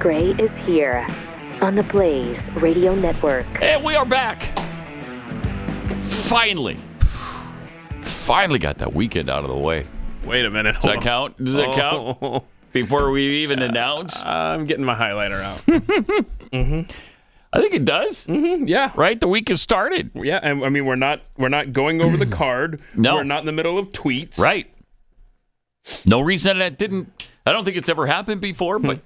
Gray is here on the Blaze Radio Network. And we are back. Finally got that weekend out of the way. Wait a minute. Does that count? Does it count? Before we even announce? I'm getting my highlighter out. Mm-hmm. I think it does. Mm-hmm. Yeah. Right? The week has started. Yeah. And I mean, we're not going over the card. No. We're not in the middle of tweets. Right. No reason that didn't. I don't think it's ever happened before, but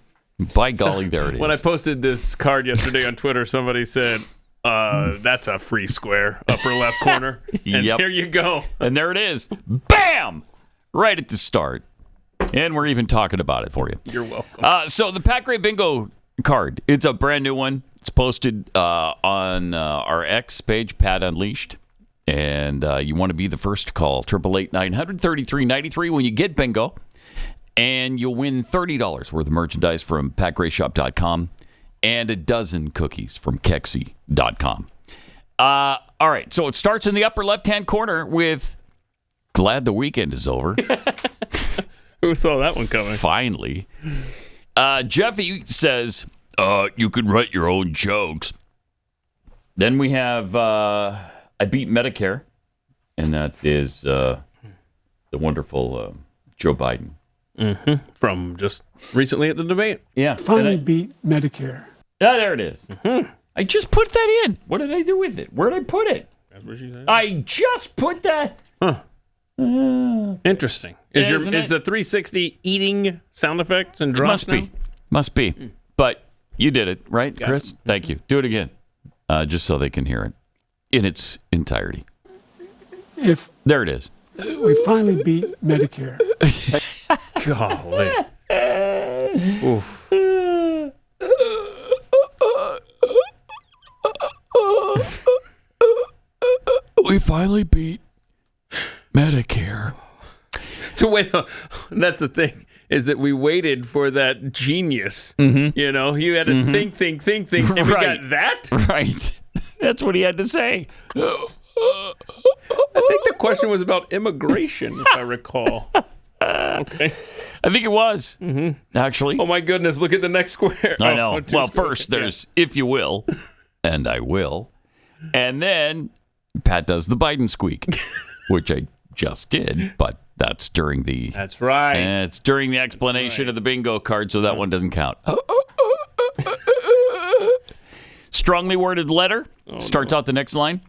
by golly, there it is. When I posted this card yesterday on Twitter, somebody said, that's a free square, upper left corner. And Here you go. And there it is. Bam! Right at the start. And we're even talking about it for you. You're welcome. So the Pat Gray Bingo card, it's a brand new one. It's posted on our X page, Pat Unleashed. And you want to be the first to call 888-900-3393 when you get bingo. And you'll win $30 worth of merchandise from patgrayshop.com and a dozen cookies from Kexi.com. All right, so it starts in the upper left-hand corner with glad the weekend is over. Who saw that one coming? Finally. Jeffy says, you can write your own jokes. Then we have I Beat Medicare, and that is the wonderful Joe Biden. Mm-hmm. From just recently at the debate. Yeah. Finally beat Medicare. Yeah, there it is. Mm-hmm. I just put that in. What did I do with it? Where did I put it? That's what she said. I just put that. Huh. Interesting. Is the 360 eating sound effects and drops? Must be. But you did it, right, Chris? Thank you. Do it again, just so they can hear it in its entirety. There it is. We finally beat Medicare. Golly. Oof. We finally beat Medicare. So wait, that's the thing, is that we waited for that genius. Mm-hmm. You know, you had to think, and we got that? Right. That's what he had to say. I think the question was about immigration, if I recall. Okay. I think it was, actually. Oh, my goodness. Look at the next square. I know. Well, first there's if you will, and I will. And then Pat does the Biden squeak, which I just did, but that's during the... That's right. It's during the explanation of the bingo card, so that one doesn't count. Strongly worded letter starts out the next line.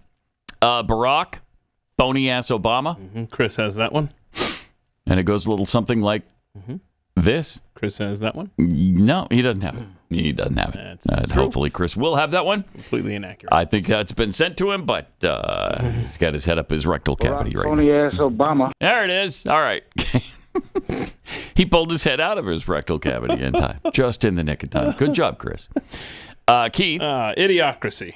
Barack, phony-ass Obama. Mm-hmm. Chris has that one. And it goes a little something like this. Chris has that one. No, he doesn't have it. He doesn't have it. That's hopefully Chris will have that one. Completely inaccurate. I think that's been sent to him, but he's got his head up his rectal cavity right now. Phony-ass Obama. There it is. All right. He pulled his head out of his rectal cavity in time. Just in the nick of time. Good job, Chris. Keith. Idiocracy.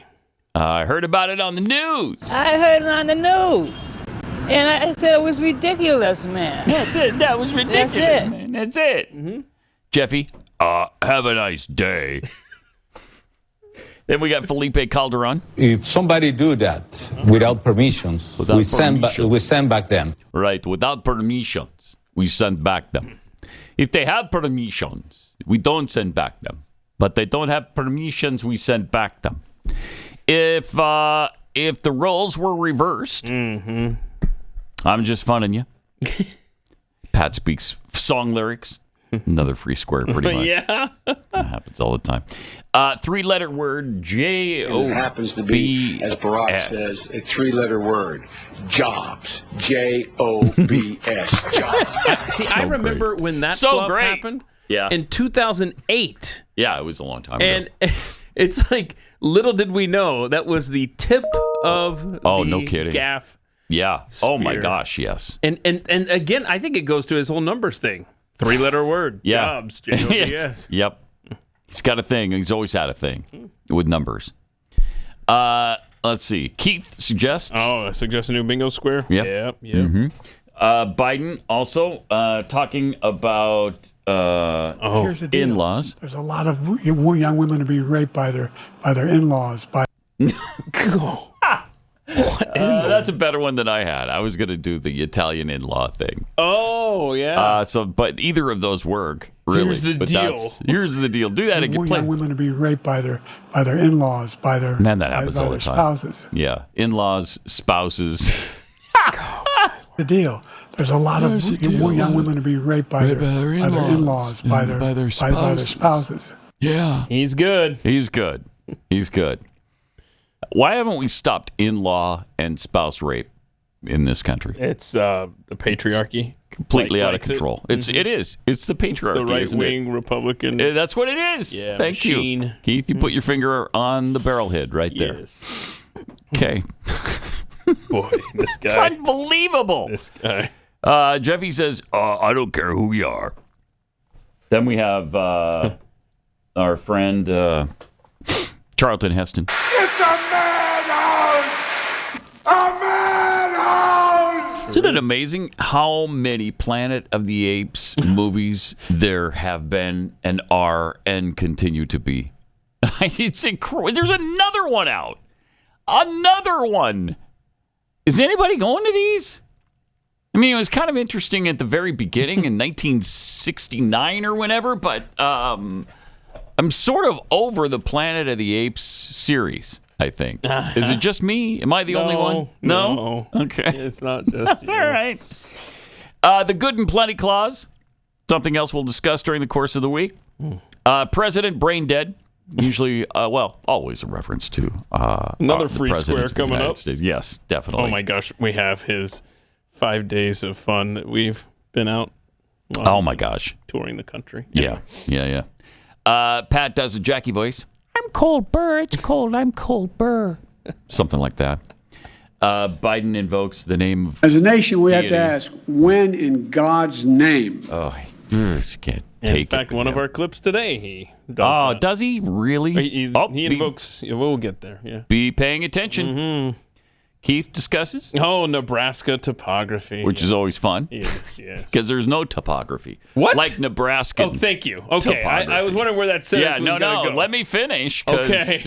I heard about it on the news. I heard it on the news. And I said it was ridiculous, man. That's it. That was ridiculous, man. That's it. Mm-hmm. Jeffy, have a nice day. Then we got Felipe Calderon. If somebody do that without permissions, we send back them. Right, without permissions, we send back them. If they have permissions, we don't send back them. But they don't have permissions, we send back them. If the roles were reversed, I'm just funning you. Pat speaks song lyrics. Another free square, pretty much. Yeah. That happens all the time. 3-letter word, J-O-B-S. It happens to be, as Barack says, a 3-letter word. Jobs. J-O-B-S. Jobs. See, I remember when that flop happened. Yeah. In 2008. Yeah, it was a long time ago. And it's like, little did we know that was the tip of no kidding. gaff. Yeah. Spear. Oh my gosh, yes. And again, I think it goes to his whole numbers thing. 3-letter word. Yeah. Jobs. J-O-B-S. Yep. He's got a thing. He's always had a thing with numbers. Let's see. Keith suggests. Oh, suggests a new bingo square? Yep. Mm-hmm. Biden also talking about Here's the deal. in-laws. There's a lot of young women are being raped by their in-laws. That's a better one than I had. I was going to do the Italian in-law thing. Oh, yeah. But either of those work. really. Here's the deal. Here's the deal. Do that again. More young women are being raped by their in-laws, by their that happens all the time. spouses. Yeah, in-laws, spouses. The deal. There's a lot of more young women are being raped by their in-laws, by their spouses. Yeah, he's good. He's good. Why haven't we stopped in-law and spouse rape in this country? It's the patriarchy. Completely out of control. It is. It's the patriarchy. It's the right-wing Republican. That's what it is. Yeah, Thank you, Keith. You put your finger on the barrel head right there. Yes. Okay. Boy, this guy. It's unbelievable. This guy. Jeffy says, I don't care who you are. Then we have our friend Charlton Heston. It's a madhouse! A madhouse! Isn't it amazing how many Planet of the Apes movies there have been and are and continue to be? It's incredible. There's another one out. Another one. Is anybody going to these? I mean, it was kind of interesting at the very beginning in 1969 or whenever, but I'm sort of over the Planet of the Apes series, I think. Is it just me? Am I the only one? No. Okay. It's not just you. All right. The Good and Plenty Clause, something else we'll discuss during the course of the week. President brain dead. Usually, always a reference to another free square coming up. States. Yes, definitely. Oh my gosh, we have his 5 days of fun that we've been out. Oh my gosh, touring the country. Yeah. Pat does a Jackie voice. I'm cold, Burr. It's cold. I'm cold, Burr. Something like that. Biden invokes the name of. As a nation, we deity. have to ask, when in God's name? Oh, I just can't take it. In fact, one of our clips today, he does that. Does he really? He invokes. We'll get there. Yeah. Be paying attention. Mm-hmm. Keith discusses. Oh, Nebraska topography, which is always fun. Yes. Because there's no topography. What? Like Nebraska. Oh, thank you. Okay, I was wondering where that sentence was going to go. Let me finish. Okay.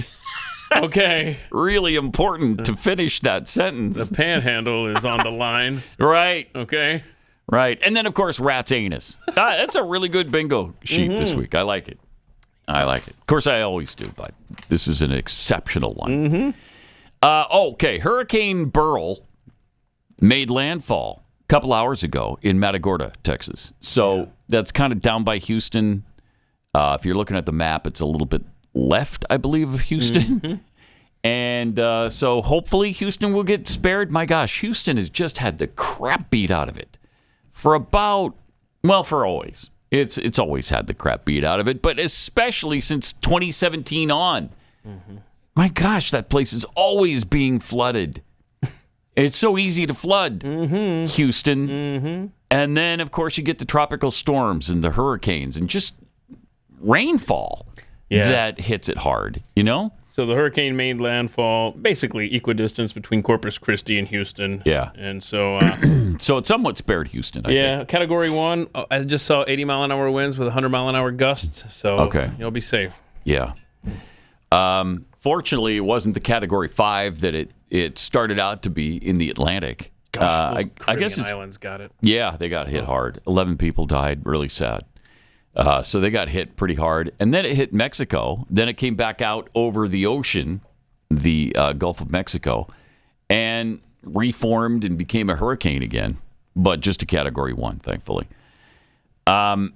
Okay. Really important to finish that sentence. The panhandle is on the line. Right. Okay. Right. And then, of course, rat's anus. That's a really good bingo sheet this week. I like it. Of course, I always do, but this is an exceptional one. Okay. Hurricane Beryl made landfall a couple hours ago in Matagorda, Texas. So that's kind of down by Houston. If you're looking at the map, it's a little bit left, I believe, of Houston. And so hopefully Houston will get spared. My gosh, Houston has just had the crap beat out of it for always. It's always had the crap beat out of it, but especially since 2017 on. My gosh, that place is always being flooded. It's so easy to flood Houston. And then, of course, you get the tropical storms and the hurricanes and just rainfall that hits it hard, you know? So the hurricane made landfall, basically equidistance between Corpus Christi and Houston. Yeah. And so... so it somewhat spared Houston, I think. Category 1, I just saw 80-mile-an-hour winds with 100-mile-an-hour gusts. So you'll be safe. Yeah. Fortunately, it wasn't the Category 5 that it started out to be in the Atlantic. Gosh, those I guess islands got it. Yeah, they got hit hard. 11 people died. Really sad. So they got hit pretty hard. And then it hit Mexico. Then it came back out over the ocean, the Gulf of Mexico, and reformed and became a hurricane again, but just a Category 1, thankfully. So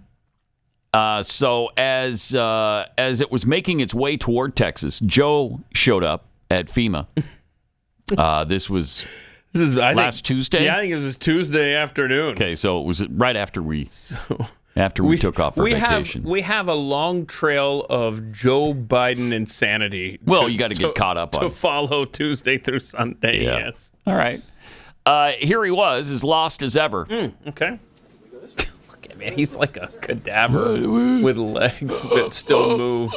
as it was making its way toward Texas, Joe showed up at FEMA. This was last Tuesday? Yeah, I think it was Tuesday afternoon. Okay, so it was right after we took off for vacation. We have a long trail of Joe Biden insanity. Well, you got to get caught up on. To follow Tuesday through Sunday, yes. All right. Here he was, as lost as ever. Okay. Look at man, he's like a cadaver with legs that still move.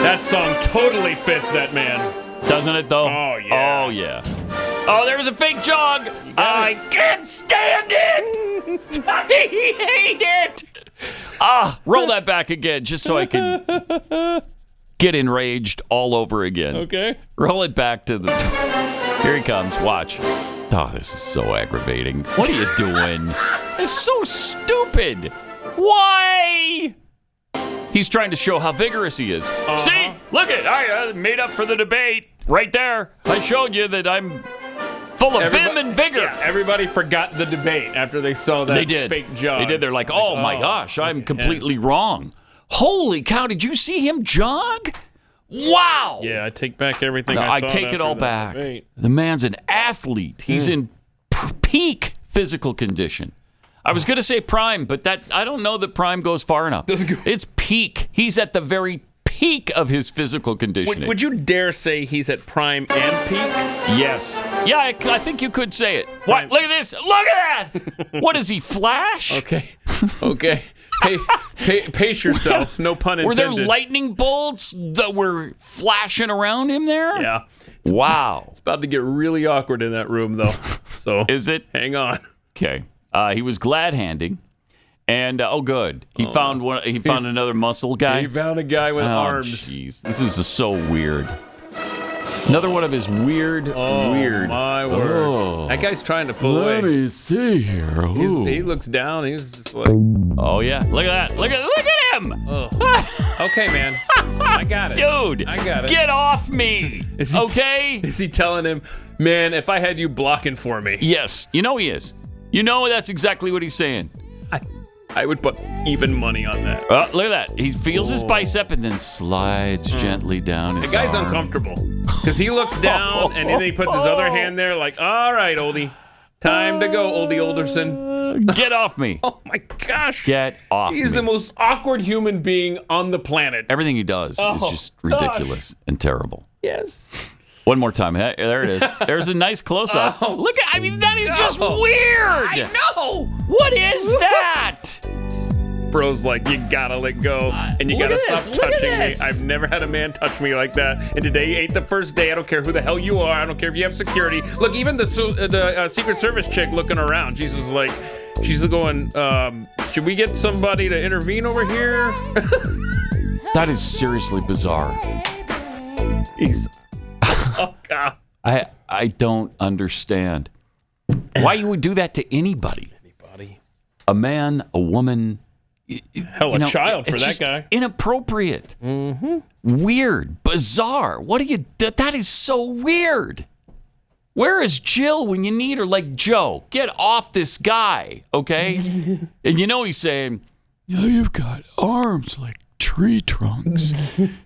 That song totally fits that man. Doesn't it, though? Oh, yeah. Oh, yeah. Oh, there's a fake jog. I can't stand it. I hate it. Roll that back again just so I can get enraged all over again. Okay. Roll it back to the... Here he comes. Watch. Oh, this is so aggravating. What are you doing? It's so stupid. Why? He's trying to show how vigorous he is. See? Look at I made up for the debate right there. I showed you that I'm full of vim and vigor. Yeah, everybody forgot the debate after they saw that fake jog. They did. They're like, oh my gosh, I'm completely wrong. Holy cow, did you see him jog? Wow. Yeah, I take back everything No, I I thought take it after all that back. debate. The man's an athlete. He's in peak physical condition. I was going to say prime, but I don't know that prime goes far enough. It's peak. He's at the very peak of his physical conditioning. Would you dare say he's at prime and peak? Yes. Yeah, I think you could say it. What? Look at this. Look at that. What is he, Flash? Okay. Pace yourself. No pun intended. Were there lightning bolts that were flashing around him there? Yeah. Wow. It's about to get really awkward in that room, though. So is it? Hang on. Okay. He was glad-handing, and good. He found one. He found another muscle guy. He found a guy with arms. Jeez, this is so weird. Another one of his weird. My word! Oh. That guy's trying to pull away. Let me see here. He looks down. He's just like, oh yeah, look at that! Look at him! Oh. Okay, man. I got it, dude. I got it. Get off me! Is he telling him, man? If I had you blocking for me? Yes, you know he is. You know that's exactly what he's saying. I would put even money on that. Look at that. He feels his bicep and then slides gently down his The guy's arm. uncomfortable because he looks down and then he puts his other hand there like, all right, oldie. Time to go, oldie Olderson. Get off me. Oh, my gosh. Get off He's me. the most awkward human being on the planet. Everything he does is just ridiculous and terrible. Yes. One more time. Hey, there it is. There's a nice close-up. Look at, that is just weird. I know. What is that? Bro's like, you gotta let go and you gotta stop touching me. I've never had a man touch me like that. And today ain't the first day. I don't care who the hell you are. I don't care if you have security. Look, even the Secret Service chick looking around. She's just like, she's going, should we get somebody to intervene over here? That is seriously bizarre. Oh, God. I don't understand why you would do that to anybody. A man, a woman. Hell, a child for that guy. Inappropriate. Weird. Bizarre. What do you do? That is so weird. Where is Jill when you need her? Like, Joe, get off this guy, okay? And he's saying, you've got arms like tree trunks.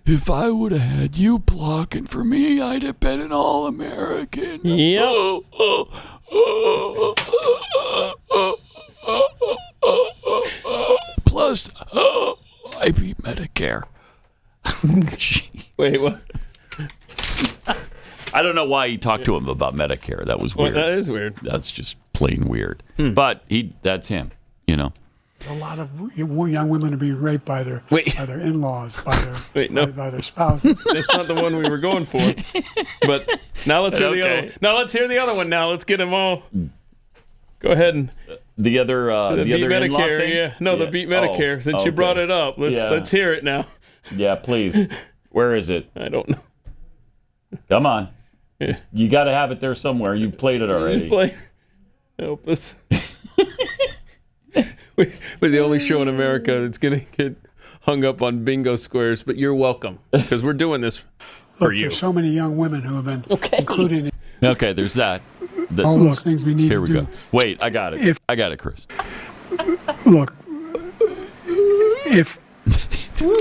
If I would have had you blocking for me, I'd have been an All-American. Yep. Plus, I beat Medicare. Wait, what? I don't know why he talked to him about Medicare. That was weird. That is weird. That's just plain weird. But that's him, A lot of young women are being raped by their in-laws, by their spouses. That's not the one we were going for. But now let's hear the other one. Now let's hear the other one. Now let's get them all. Go ahead and the other the beat other Medicare. thing? Yeah, no, the beat Medicare. Since you brought it up, let's hear it now. Yeah, please. Where is it? I don't know. Come on. You got to have it there somewhere. You played it already. Help us. We're the only show in America that's going to get hung up on bingo squares, but you're welcome because we're doing this for you. There's so many young women who have been included in Okay, there's that. all those things we need Here to we do. go. Wait, I got it. I got it, Chris. Look, if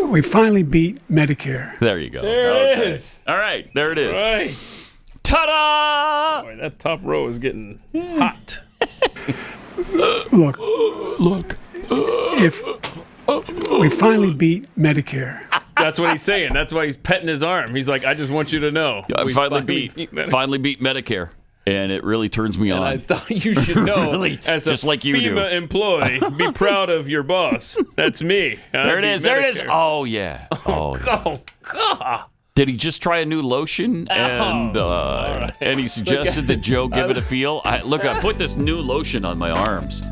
we finally beat Medicare. There you go. There it is. All right, there it is. Right. Ta-da! Boy, that top row is getting hot. Look, if we finally beat Medicare. That's what he's saying. That's why he's petting his arm. He's like, I just want you to know. I finally beat Medicare. And it really turns me on. I thought you should know, really, as a just like you FEMA do. employee, be proud of your boss. That's me. There it is. There it is. Oh, yeah. Oh, yeah. Oh, God. Did he just try a new lotion? And right. and he suggested that Joe give it a feel? I put this new lotion on my arms.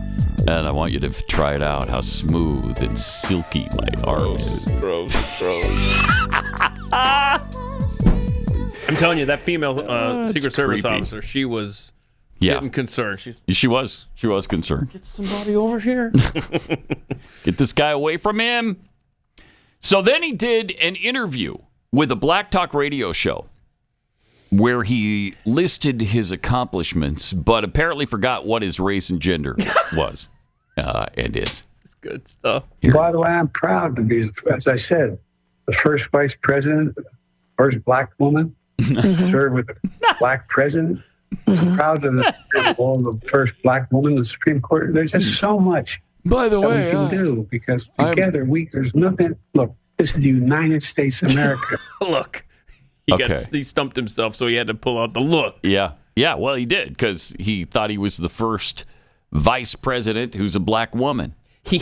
And I want you to try it out, how smooth and silky my arm is. Gross. I'm telling you, that female Secret Service creepy. officer, she was getting concerned. She was concerned. Get somebody over here. Get this guy away from him. So then he did an interview with a Black Talk radio show where he listed his accomplishments, but apparently forgot what his race and gender was and is. It's good stuff. By the way, I'm proud to be, as I said, the first vice president, first black woman to serve with a black president. I'm proud of the first black woman in the Supreme Court. There's just so much By the way, we can do because together there's nothing. Look, this is the United States of America. Look, he stumped himself, so he had to pull out the look. Yeah. Well, he did because he thought he was the first vice president who's a black woman. He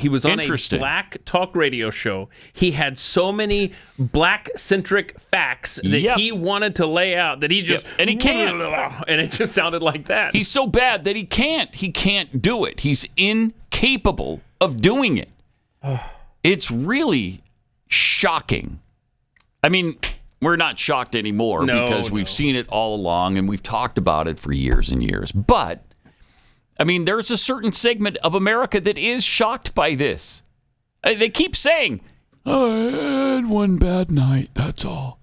was on a black talk radio show. He had so many black-centric facts that he wanted to lay out that he just... And he can't. And it just sounded like that. He's so bad that he can't. He can't do it. He's incapable of doing it. It's really shocking. I mean, we're not shocked anymore because we've seen it all along and we've talked about it for years and years. But... I mean, there's a certain segment of America that is shocked by this. They keep saying, I had one bad night, that's all.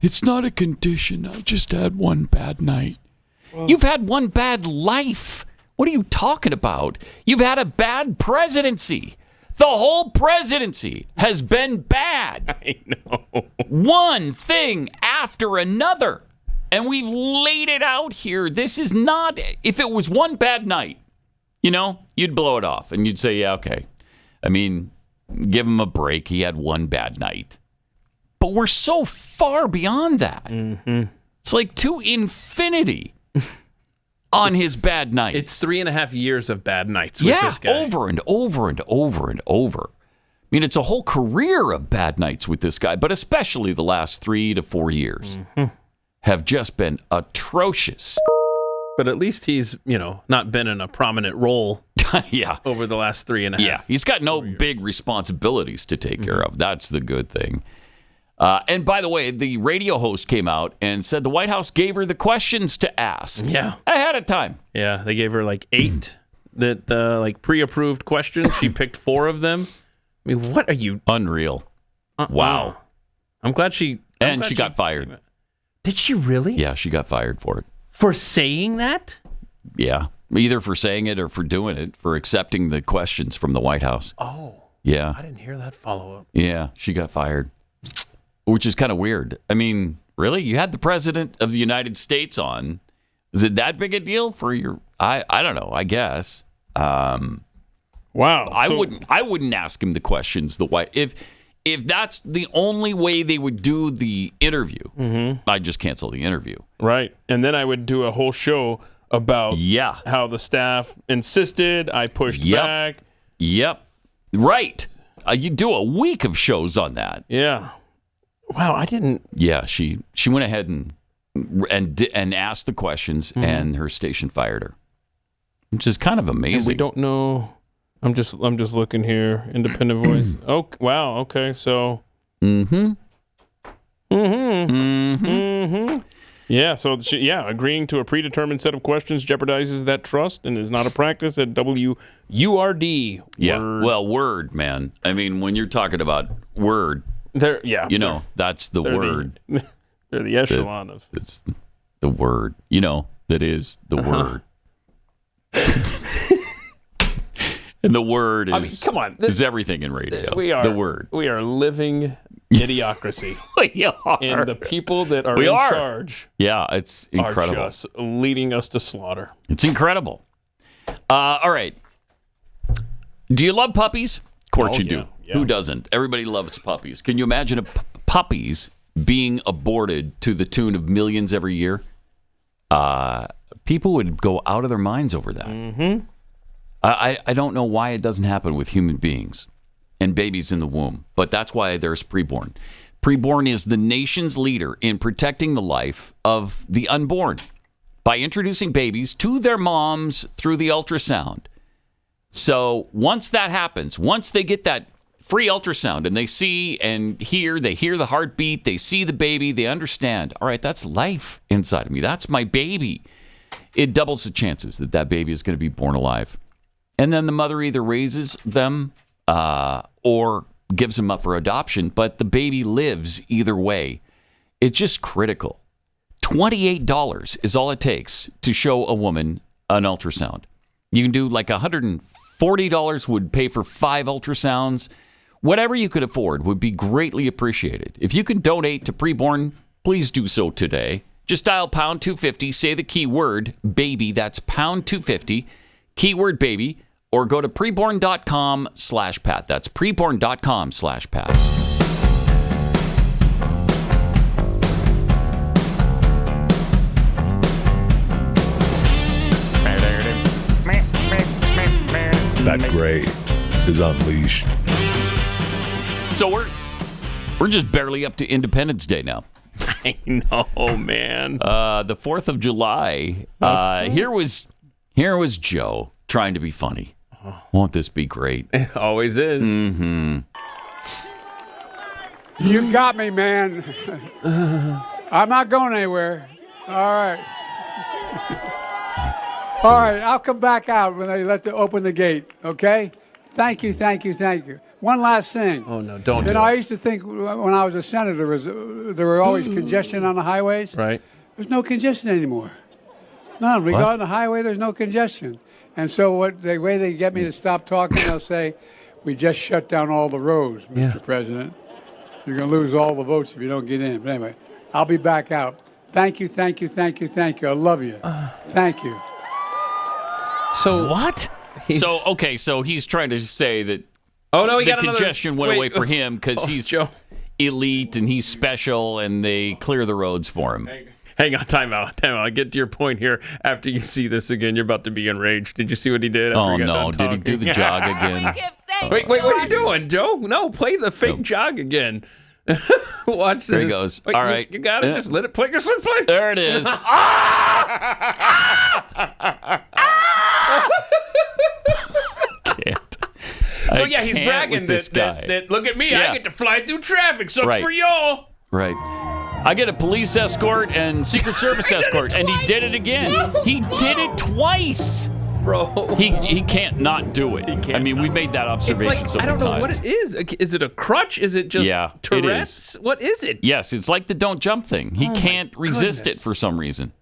It's not a condition. I just had one bad night. Well, you've had one bad life. What are you talking about? You've had a bad presidency. The whole presidency has been bad. I know. One thing after another. And we've laid it out here. This is not, if it was one bad night, you'd blow it off and you'd say, yeah, okay. I mean, give him a break. He had one bad night. But we're so far beyond that. Mm-hmm. It's like to infinity on his bad nights. It's 3.5 years of bad nights with this guy. Over and over and over and over. I mean, it's a whole career of bad nights with this guy, but especially the last 3 to 4 years. Mm-hmm. Have just been atrocious. But at least he's, not been in a prominent role over the last 3.5. Yeah, he's got no big responsibilities to take care of. That's the good thing. And by the way, the radio host came out and said the White House gave her the questions to ask. Yeah. Ahead of time. Yeah, they gave her like 8 that pre-approved questions. She picked 4 of them. I mean, what are you... Unreal. Wow. I'm glad she got fired. Did she really? Yeah, she got fired for it. For saying that? Yeah, either for saying it or for doing it, for accepting the questions from the White House. Oh. Yeah. I didn't hear that follow-up. Yeah, she got fired, which is kind of weird. I mean, really? You had the President of the United States on. Is it that big a deal for your... I don't know, I guess. Wow. I wouldn't ask him the questions the way... If that's the only way they would do the interview, I'd just cancel the interview. Right. And then I would do a whole show about how the staff insisted, I pushed back. Yep. Right. You do a week of shows on that. Yeah. Wow, I didn't... Yeah, she went ahead and asked the questions, and her station fired her, which is kind of amazing. And we don't know... I'm just looking here. Independent voice. Oh, wow. Okay, so. Yeah. So agreeing to a predetermined set of questions jeopardizes that trust and is not a practice at WURD. Yeah. Word. Well, word, man. I mean, when you're talking about word, that's the word. They're the echelon of. It's the word. That is the word. And the word is, come on. Is everything in radio. We are the word. We are living idiocracy. We are. And the people that are in charge it's incredible. Are just leading us to slaughter. It's incredible. All right. Do you love puppies? Of course you do. Yeah. Who doesn't? Everybody loves puppies. Can you imagine puppies being aborted to the tune of millions every year? People would go out of their minds over that. Mm-hmm. I don't know why it doesn't happen with human beings and babies in the womb, but that's why there's preborn. Preborn is the nation's leader in protecting the life of the unborn by introducing babies to their moms through the ultrasound. So once that happens, once they get that free ultrasound and they see and hear, they hear the heartbeat, they see the baby, they understand, all right, that's life inside of me. That's my baby. it doubles the chances that that baby is going to be born alive. And then the mother either raises them or gives them up for adoption, but the baby lives either way. It's just critical. $28 is all it takes to show a woman an ultrasound. You can do like $140 would pay for 5 ultrasounds. Whatever you could afford would be greatly appreciated. If you can donate to Preborn, please do so today. Just dial pound 250, say the keyword baby. That's pound 250, keyword baby, or go to preborn.com/Pat. That's preborn.com/Pat. That gray is unleashed. So we're just barely up to Independence Day now. I know, man. The 4th of July. Here was Joe trying to be funny. Won't this be great? It always is. Mm-hmm. You got me, man. I'm not going anywhere. All right. All right, I'll come back out when they open the gate, okay? Thank you. One last thing. Oh, no, don't do You know, I it. used to think when I was a senator, there were always congestion on the highways. Right. There's no congestion anymore. None. We go on the highway, there's no congestion. And so the way they get me to stop talking, they'll say, we just shut down all the roads, Mr. President. You're going to lose all the votes if you don't get in. But anyway, I'll be back out. Thank you. I love you. Thank you. So what? So he's trying to say that the congestion went away for him because he's elite and he's special and they clear the roads for him. Hang on, time out. I get to your point here. After you see this again, you're about to be enraged. Did you see what he did? Oh, no. Did he do the jog again? Wait, what are you doing, Joe? No, play the fake jog again. Watch this. There he goes. Wait, all right. You got it. Just let it play. Just let it play. There it is. So yeah, he's bragging that look at me, I get to fly through traffic. Sucks for y'all. Right. I get a police escort and Secret Service escort, and he did it again. He did it twice. Bro. He can't not do it. I mean, we made that observation it's like, so many I don't know times. what it is. Is it a crutch? Is it just Tourette's? It is. What is it? Yes, it's like the don't jump thing. He can't resist it for some reason.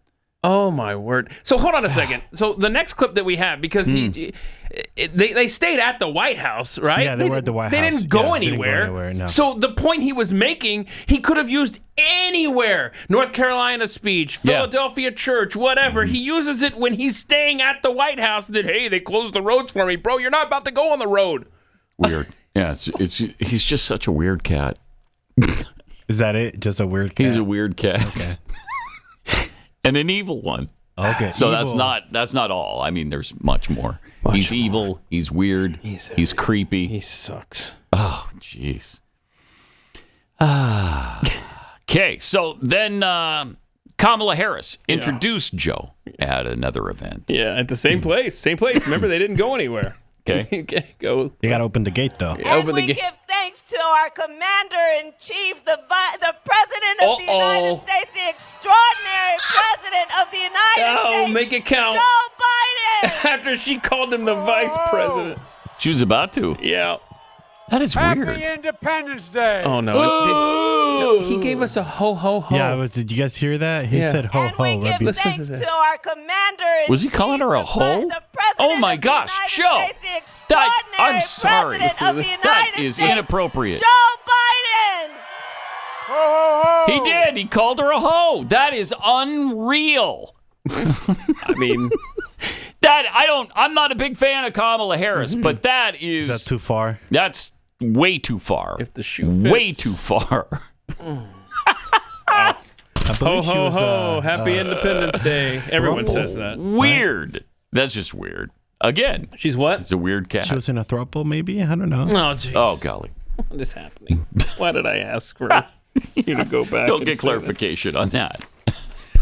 Oh, my word. So hold on a second. So the next clip that we have, because they stayed at the White House, right? Yeah, they were at the White House. They didn't go anywhere. anywhere. No. So the point he was making, he could have used anywhere. North Carolina speech, Philadelphia church, whatever. He uses it when he's staying at the White House that, hey, they closed the roads for me. Bro, you're not about to go on the road. Weird. Yeah, he's just such a weird cat. Is that it? Just a weird cat? He's a weird cat. Okay. And an evil one. Okay. So evil. that's not all. I mean, there's much more. He's evil. He's weird. He's creepy. He sucks. Oh, jeez. Okay, so then Kamala Harris introduced Joe at another event. Yeah, at the same place. Remember, they didn't go anywhere. Okay. Go. You got to open the gate, though. Yeah, and we give thanks to our Commander-in-Chief, the President of the United States, the extraordinary President of the United States. Make it count. Joe Biden. After she called him the Vice President. She was about to. Yeah. That is weird. Happy Independence Day. Oh, no. He gave us a ho, ho, ho. Yeah, did you guys hear that? He said ho, ho. And we give thanks to our Commander-in-Chief. Was he calling her a hoe? Oh, my gosh, Joe. I'm sorry. That is inappropriate. Joe Biden. He did. He called her a hoe. That is unreal. I mean... I'm not a big fan of Kamala Harris, but that is... Is that too far? That's way too far. If the shoe fits. Way too far. Ho, ho, ho. Happy Independence Day. Everyone says that. Weird. Right? That's just weird. Again. She's what? It's a weird cat. She was in a throuple, maybe? I don't know. Oh, jeez. Oh, golly. What is happening? Why did I ask for you to go back? Don't get clarification on that.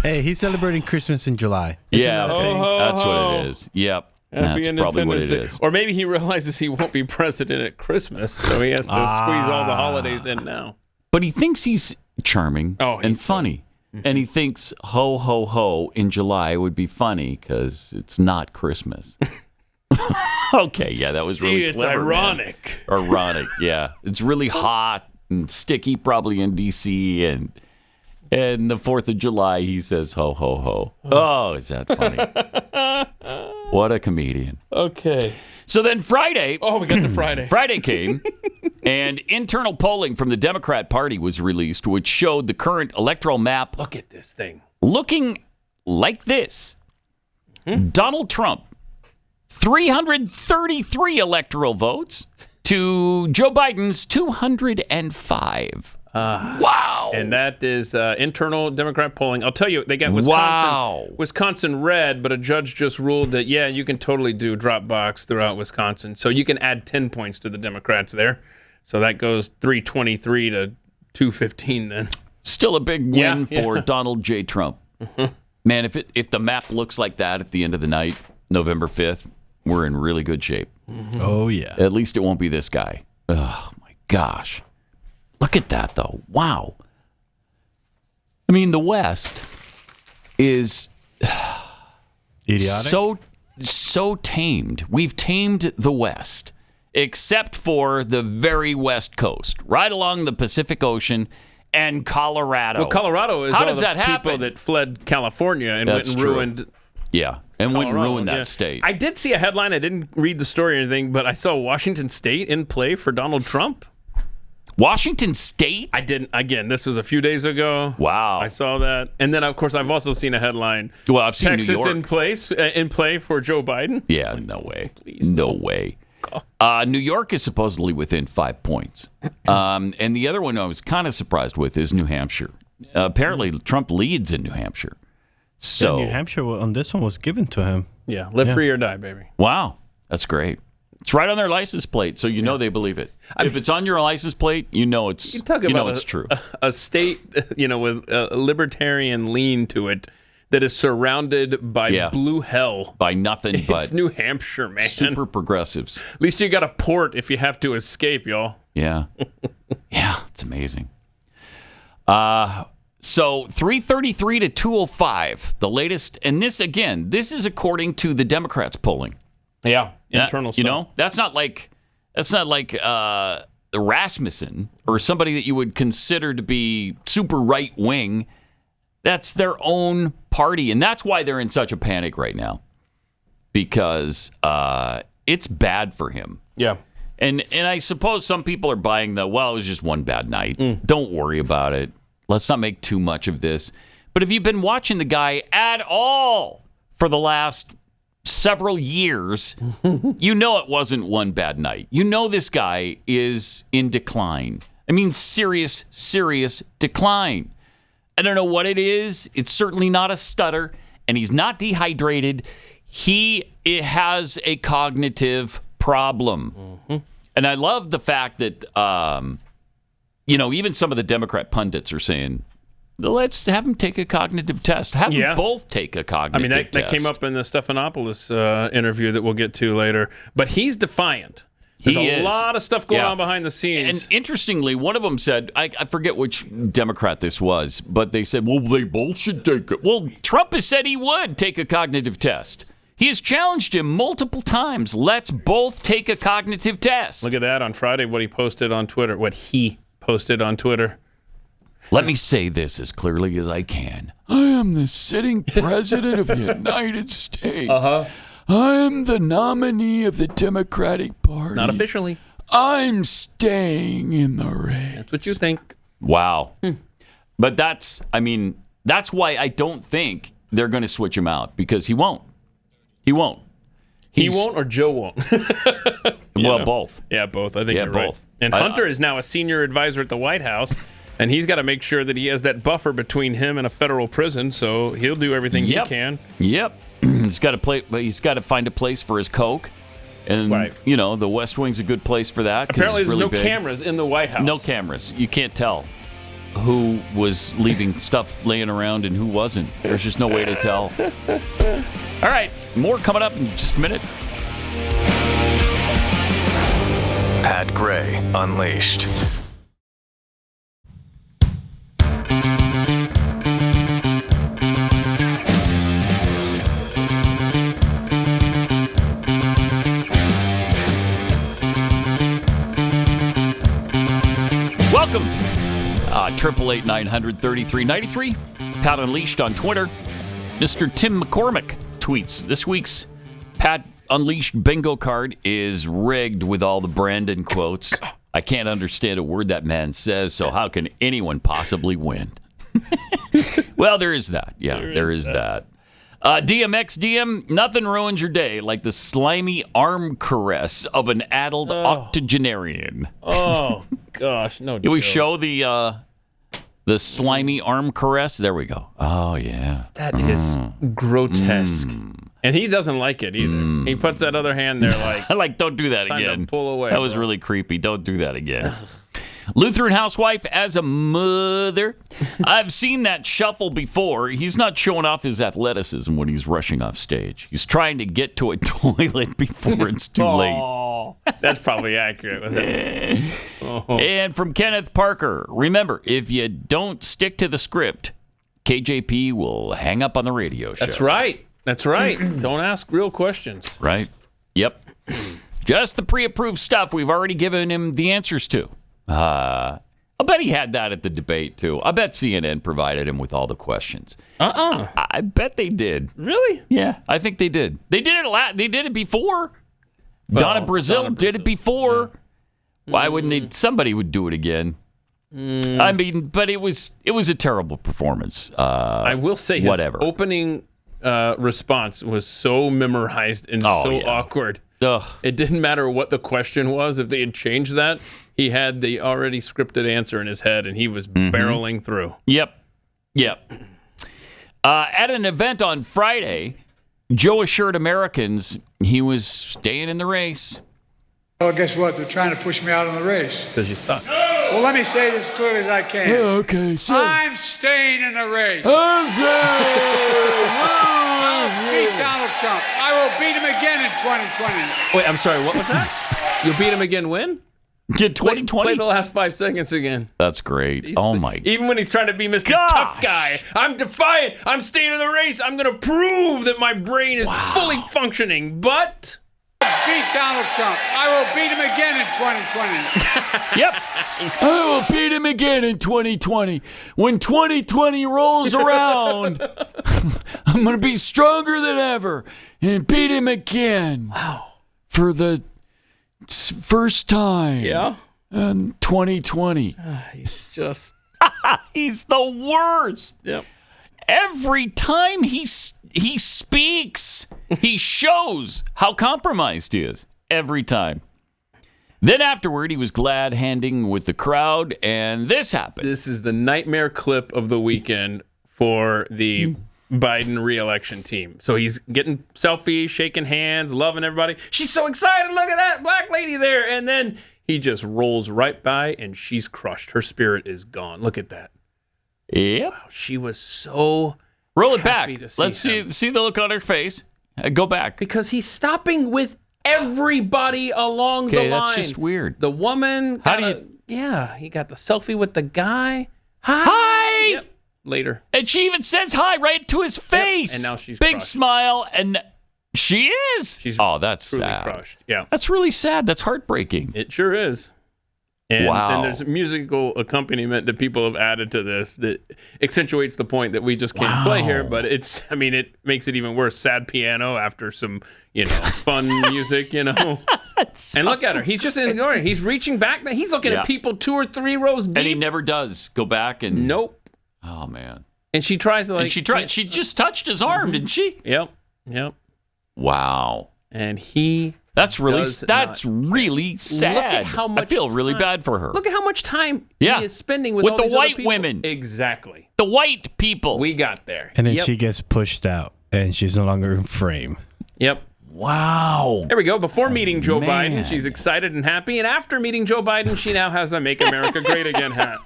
Hey, he's celebrating Christmas in July. Yeah, that's what it is. Yep. That's probably what it is. Or maybe he realizes he won't be president at Christmas, so he has to squeeze all the holidays in now. But he thinks he's charming and funny. and he thinks ho, ho, ho in July would be funny because it's not Christmas. Okay, yeah, that was really it's clever. ironic. Man. Ironic, yeah. It's really hot and sticky probably in D.C., and the 4th of July, he says ho, ho, ho. Oh, is that funny? What a comedian. Okay. So then Friday. Oh, we got the Friday. Friday came, and internal polling from the Democrat Party was released, which showed the current electoral map. Look at this thing. Looking like this. Donald Trump, 333 electoral votes to Joe Biden's 205. Wow. And that is internal Democrat polling. I'll tell you, they got Wisconsin red, but a judge just ruled that, yeah, you can totally do drop box throughout Wisconsin. So you can add 10 points to the Democrats there. So that goes 323 to 215 then. Still a big win for Donald J. Trump. Man, if the map looks like that at the end of the night, November 5th, we're in really good shape. Oh, yeah. At least it won't be this guy. Oh, my gosh. Look at that, though. Wow. I mean, the West is idiotic. So tamed. We've tamed the West, except for the very West Coast, right along the Pacific Ocean and Colorado. Well, Colorado is How all does the that people happen? that fled California and That's went and true. ruined. Yeah, and wouldn't Colorado, ruin that state. I did see a headline. I didn't read the story or anything, but I saw Washington State in play for Donald Trump. Washington State? I didn't. Again, this was a few days ago. Wow. I saw that. And then, of course, I've also seen a headline. Well, I've seen Texas New York. in play for Joe Biden. Yeah, no way. Please, no way. New York is supposedly within 5 points. And the other one I was kind of surprised with is New Hampshire. Apparently, Trump leads in New Hampshire. So New Hampshire on this one was given to him. Yeah, live free or die, baby. Wow, that's great. It's right on their license plate, so you know they believe it. If it's on your license plate, you know it's it's true. A state, with a libertarian lean to it that is surrounded by blue hell. By nothing but it's New Hampshire, man. Super progressives. At least you got a port if you have to escape, y'all. Yeah. Yeah, it's amazing. So 333 to 205, the latest. And this is according to the Democrats polling. Yeah, internal stuff. That's not like Rasmussen or somebody that you would consider to be super right wing. That's their own party, and that's why they're in such a panic right now, because it's bad for him. Yeah. And I suppose some people are buying it was just one bad night. Don't worry about it. Let's not make too much of this. But if you've been watching the guy at all for the last several years, you know it wasn't one bad night. You know this guy is in decline. I mean, serious decline. I don't know what it is. It's certainly not a stutter, and he's not dehydrated. He has a cognitive problem. And I love the fact that, even some of the Democrat pundits are saying, let's have him take a cognitive test. Have them both take a cognitive test. That came up in the Stephanopoulos interview that we'll get to later. But he's defiant. There's a lot of stuff going on behind the scenes. And interestingly, one of them said, I forget which Democrat this was, but they said, well, they both should take it. Well, Trump has said he would take a cognitive test. He has challenged him multiple times. Let's both take a cognitive test. Look at that on Friday, what he posted on Twitter. Let me say this as clearly as I can. I am the sitting president of the United States. I am the nominee of the Democratic Party. Not officially. I'm staying in the race. That's what you think. Wow. But that's why I don't think they're going to switch him out, because he won't. He won't or Joe won't? Both. Yeah, both. I think you're both. Right. And Hunter is now a senior advisor at the White House, and he's got to make sure that he has that buffer between him and a federal prison, so he'll do everything he can. Yep. He's got to find a place for his coke. And, the West Wing's a good place for that. Apparently there's really no cameras in the White House. No cameras. You can't tell who was leaving stuff laying around and who wasn't. There's just no way to tell. All right, more coming up in just a minute. Pat Gray Unleashed. Welcome. 888-900-3393. Pat Unleashed on Twitter. Mr. Tim McCormick tweets, this week's Pat Unleashed bingo card is rigged with all the Brandon quotes. I can't understand a word that man says, so how can anyone possibly win? Well, there is that. Yeah, there is that. DMX DM, nothing ruins your day like the slimy arm caress of an addled octogenarian. Oh, gosh. No joke. Can we show the slimy arm caress? There we go. Oh, yeah. That is grotesque. And he doesn't like it either. He puts that other hand there like... don't do that time again. To pull away. That was really creepy. Don't do that again. Lutheran housewife as a mother. I've seen that shuffle before. He's not showing off his athleticism when he's rushing off stage. He's trying to get to a toilet before it's too late. That's probably accurate with him. And from Kenneth Parker, remember, if you don't stick to the script, KJP will hang up on the radio show. That's right. That's right. Don't ask real questions. Right. Yep. Just the pre-approved stuff we've already given him the answers to. I bet he had that at the debate, too. I bet CNN provided him with all the questions. I bet they did. Really? Yeah, I think they did. They did it They did it before. Donna Brazile did it before. Yeah. Why wouldn't they? Somebody would do it again. I mean, but it was a terrible performance. I will say his opening response was so memorized and awkward. Ugh. It didn't matter what the question was. If they had changed that, he had the already scripted answer in his head, and he was barreling through. Yep. At an event on Friday, Joe assured Americans he was staying in the race. Well, guess what? They're trying to push me out of the race. Because you suck. Well, let me say this as clearly as I can. Okay, so I'm staying in the race. I'll beat Donald Trump. I will beat him again in 2020. Wait, I'm sorry. What was that? You'll beat him again when? In 2020? Play the last 5 seconds again. That's great. Jeez. Oh, my. Even when he's trying to be Mr. Tough Guy. I'm defiant. I'm staying in the race. I'm going to prove that my brain is fully functioning. But... beat Donald Trump. I will beat him again in 2020. Yep. I will beat him again in 2020. When 2020 rolls around, I'm going to be stronger than ever and beat him again. Wow. For the first time. Yeah. In 2020. He's just... He's the worst. Yep. Every time he speaks, he shows how compromised he is. Every time. Then afterward, he was glad handing with the crowd, and this happened. This is the nightmare clip of the weekend for the Biden re-election team. So he's getting selfies, shaking hands, loving everybody. She's so excited. Look at that black lady there. And then he just rolls right by, and she's crushed. Her spirit is gone. Look at that. Yep. Wow, she was so roll it back. Let's him. see the look on her face. Go back. Because he's stopping with everybody along the line. That's just weird. The woman. He got the selfie with the guy. Hi. Yep. Later. And she even says hi right to his face. Yep. And now she's big crushed. Smile, and she is. She's that's truly sad. Crushed. Yeah. That's really sad. That's heartbreaking. It sure is. And, wow. And there's a musical accompaniment that people have added to this that accentuates the point that we just can't play here. But it makes it even worse. Sad piano after some, fun music, And look at her. He's just ignoring. He's reaching back. He's looking at people 2 or 3 rows deep. And he never does go back and. Nope. Oh man. And she tries to She just touched his arm, didn't she? Yep. Wow. And he. That's really sad. Look at how much I feel really bad for her. Look at how much time he is spending with all the these white other people. women. Exactly. The white people. We got there. And then she gets pushed out, and she's no longer in frame. Yep. Wow. There we go. Before meeting Joe Biden, she's excited and happy. And after meeting Joe Biden, she now has a Make America Great Again hat.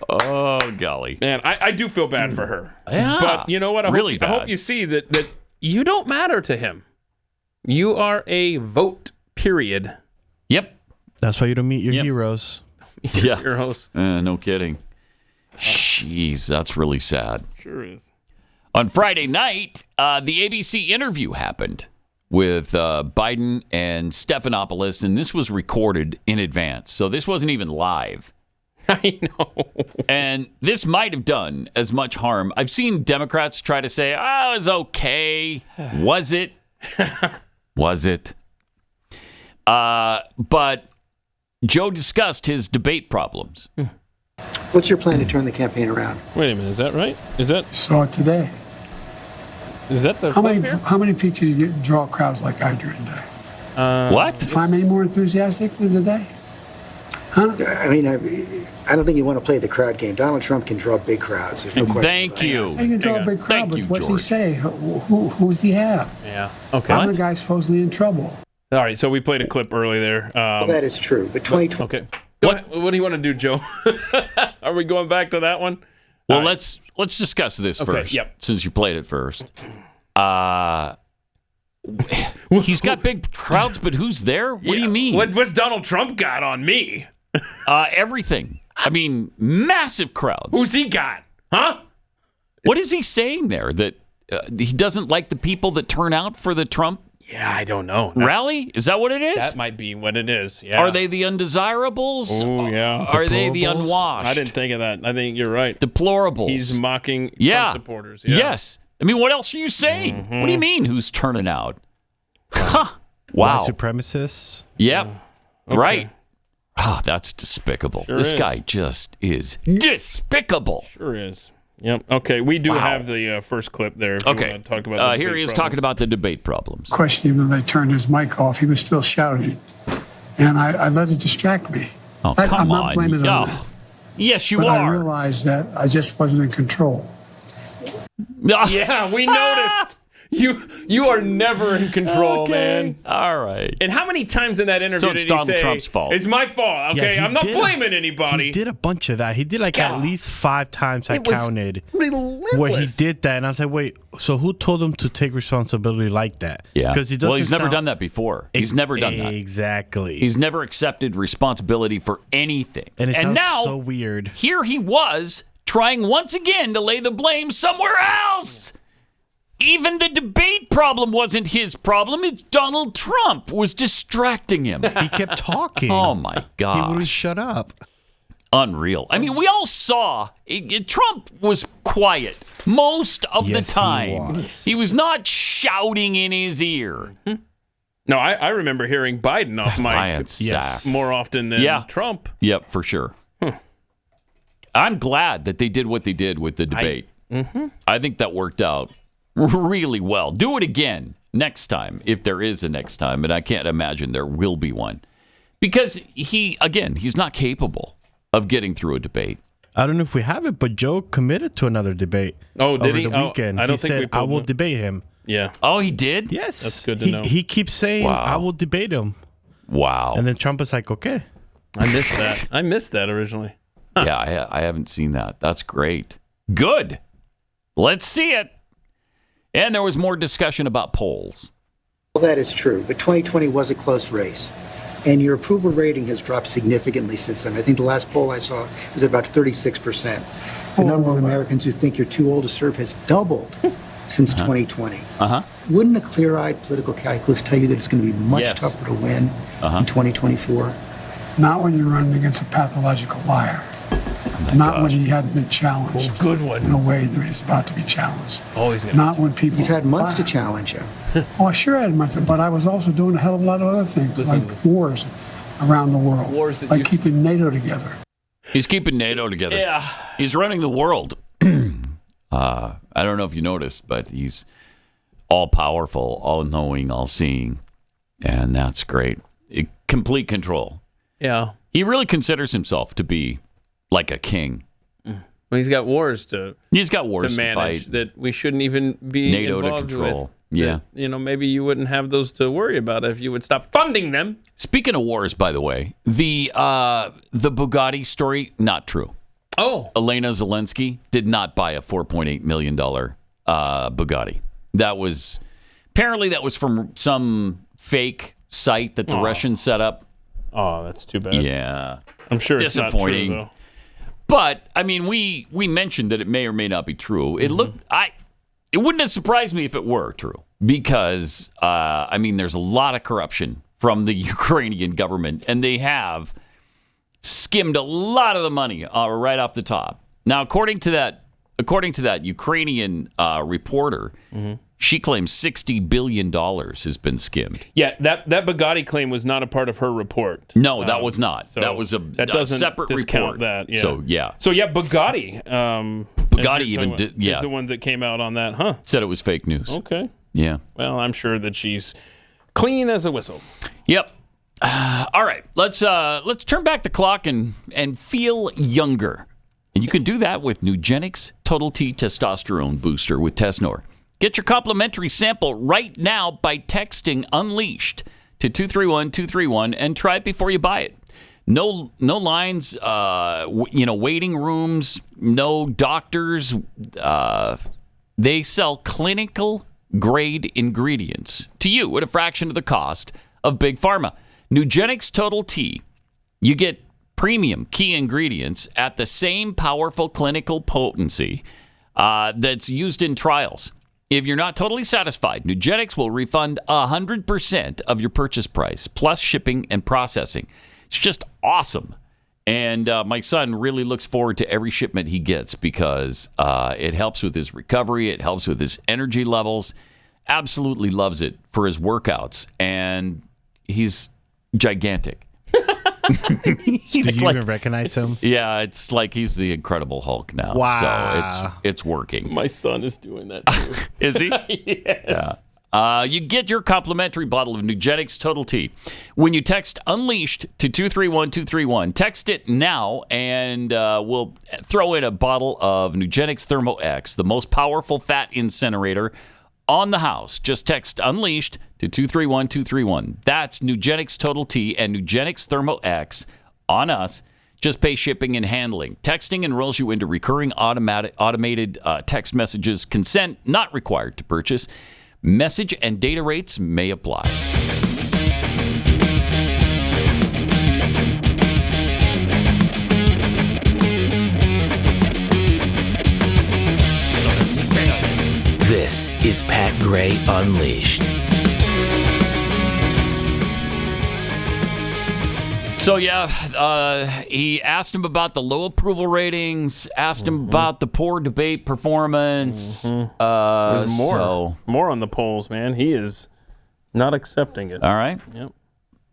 Oh, golly. Man, I do feel bad for her. Yeah. But you know what? I hope you see that you don't matter to him. You are a vote, period. Yep. That's why you don't meet your heroes. Yeah. Heroes. No kidding. Jeez, that's really sad. Sure is. On Friday night, the ABC interview happened with Biden and Stephanopoulos, and this was recorded in advance. So this wasn't even live. I know. And this might have done as much harm. I've seen Democrats try to say, oh, it was okay. Was it? Was it? But Joe discussed his debate problems. What's your plan to turn the campaign around? Wait a minute, is that right? Is that? Saw it today. Is that the? How many people can you draw crowds like I drew today? What? Find me any more enthusiastic than today? Huh? I mean, I don't think you want to play the crowd game. Donald Trump can draw big crowds. There's no question. Thank you. He can draw a big crowd, but what's he say? Who's he have? Yeah. Okay. I'm the guy supposedly in trouble. All right, so we played a clip early there. That is true. But 2020. Okay. What do you want to do, Joe? Are we going back to that one? Well, let's discuss this first. Yep. Since you played it first. He's got big crowds, but who's there? What do you mean? What's Donald Trump got on me? Everything. I mean, massive crowds. Who's he got? Huh? What is he saying there? That he doesn't like the people that turn out for the Trump I don't know. rally? Is that what it is? That might be what it is. Yeah. Are they the undesirables? Oh, yeah. Are they the unwashed? I didn't think of that. I think you're right. Deplorables. He's mocking Trump supporters. Yeah. Yes. I mean, what else are you saying? What do you mean, who's turning out? Huh. Wow. White supremacists? Yep. Okay. Right. Oh, that's despicable. Sure this is. guy just is despicable. Sure is. Yep. Okay, we do have the first clip there. If Okay. You want to talk about the here he is talking about the debate problems. Questioning when they turned his mic off, he was still shouting. And I let it distract me. Oh, I'm come not on. blaming it on that. Yes, you But I are. realized that I just wasn't in control. Yeah, we noticed. You are never in control, man. All right. And how many times in that interview So it's did he Donald say, Trump's fault. It's my fault, okay? Yeah, he I'm not did blaming anybody. He did a bunch of that. He did like at least 5 times I It was counted relentless. where he did that. And I was like, wait, so who told him to take responsibility like that? Yeah. Because he doesn't Well, he's never sound- done that before. He's never done that. Exactly. He's never accepted responsibility for anything. And it sounds now, so weird. Here he was trying once again to lay the blame somewhere else. Even the debate problem wasn't his problem. It's Donald Trump was distracting him. He kept talking. Oh, my God. He wouldn't shut up. Unreal. I mean, we all saw Trump was quiet most of the time. He was not shouting in his ear. No, I remember hearing Biden off mic Yes. more often than Trump. Yep, for sure. I'm glad that they did what they did with the debate. I think that worked out really well. Do it again next time, if there is a next time, and I can't imagine there will be one. Because he's not capable of getting through a debate. I don't know if we have it, but Joe committed to another debate. Oh, did over he? the weekend. I don't he think we said, I pulled will it. debate him. Yeah. Oh, he did? Yes. That's good to know. He keeps saying, Wow. I will debate him. Wow. And then Trump is like, okay. I missed that. I missed that originally. Yeah, I haven't seen that. That's great. Good. Let's see it. And there was more discussion about polls. Well, that is true. But 2020 was a close race. And your approval rating has dropped significantly since then. I think the last poll I saw was at about 36%. The number of Americans who think you're too old to serve has doubled since 2020. Wouldn't a clear-eyed political calculus tell you that it's going to be much tougher to win in 2024? Not when you're running against a pathological liar. Not when he hadn't been challenged. Oh, good one. In a way that he's about to be challenged. Always going Not when people. You've had months to challenge him. Oh, I sure had months, but I was also doing a hell of a lot of other things, like wars around the world, Wars that like you keeping NATO together. He's keeping NATO together. Yeah. He's running the world. I don't know if you noticed, but he's all powerful, all knowing, all seeing. And that's great. Complete control. Yeah. He really considers himself to be like a king. Well, he's got wars to to manage fight. that we shouldn't even be NATO to involved control. with. Yeah. That, maybe you wouldn't have those to worry about if you would stop funding them. Speaking of wars, by the way, the Bugatti story, not true. Oh. Elena Zelensky did not buy a $4.8 million Bugatti. That was from some fake site that the Russians set up. Oh, that's too bad. Yeah. I'm sure it's not true, disappointing. though. But I mean, we mentioned that it may or may not be true. It looked It wouldn't have surprised me if it were true because, there's a lot of corruption from the Ukrainian government, and they have skimmed a lot of the money right off the top. Now, according to that Ukrainian reporter, she claims $60 billion has been skimmed. Yeah, that Bugatti claim was not a part of her report. No, that was not. So that was a separate report. That. Yeah. So yeah, Bugatti. Bugatti is the one that came out on that, huh? Said it was fake news. Okay. Yeah. Well, I'm sure that she's clean as a whistle. Yep. All right, let's turn back the clock and feel younger. And you can do that with Nugenix Total T Testosterone Booster with Tesnor. Get your complimentary sample right now by texting Unleashed to 231-231 and try it before you buy it. No lines, waiting rooms, no doctors. They sell clinical grade ingredients to you at a fraction of the cost of Big Pharma. Nugenix Total T. You get premium key ingredients at the same powerful clinical potency that's used in trials. If you're not totally satisfied, Nugenix will refund 100% of your purchase price, plus shipping and processing. It's just awesome. And my son really looks forward to every shipment he gets because it helps with his recovery. It helps with his energy levels. Absolutely loves it for his workouts. And he's gigantic. Do you even recognize him? Yeah, it's like he's the Incredible Hulk now. Wow. So it's working. My son is doing that too. Is he? Yes. Yeah. You get your complimentary bottle of Nugenix Total T when you text Unleashed to 231-231. Text it now, and we'll throw in a bottle of Nugenix Thermo X, the most powerful fat incinerator on the house. Just text Unleashed to 231-231. That's Nugenix Total T and Nugenix Thermo X on us. Just pay shipping and handling. Texting enrolls you into recurring automated text messages. Consent not required to purchase. Message and data rates may apply. This is Pat Gray Unleashed. So, he asked him about the low approval ratings, asked him about the poor debate performance. There's more on the polls, man. He is not accepting it. All right. Yep.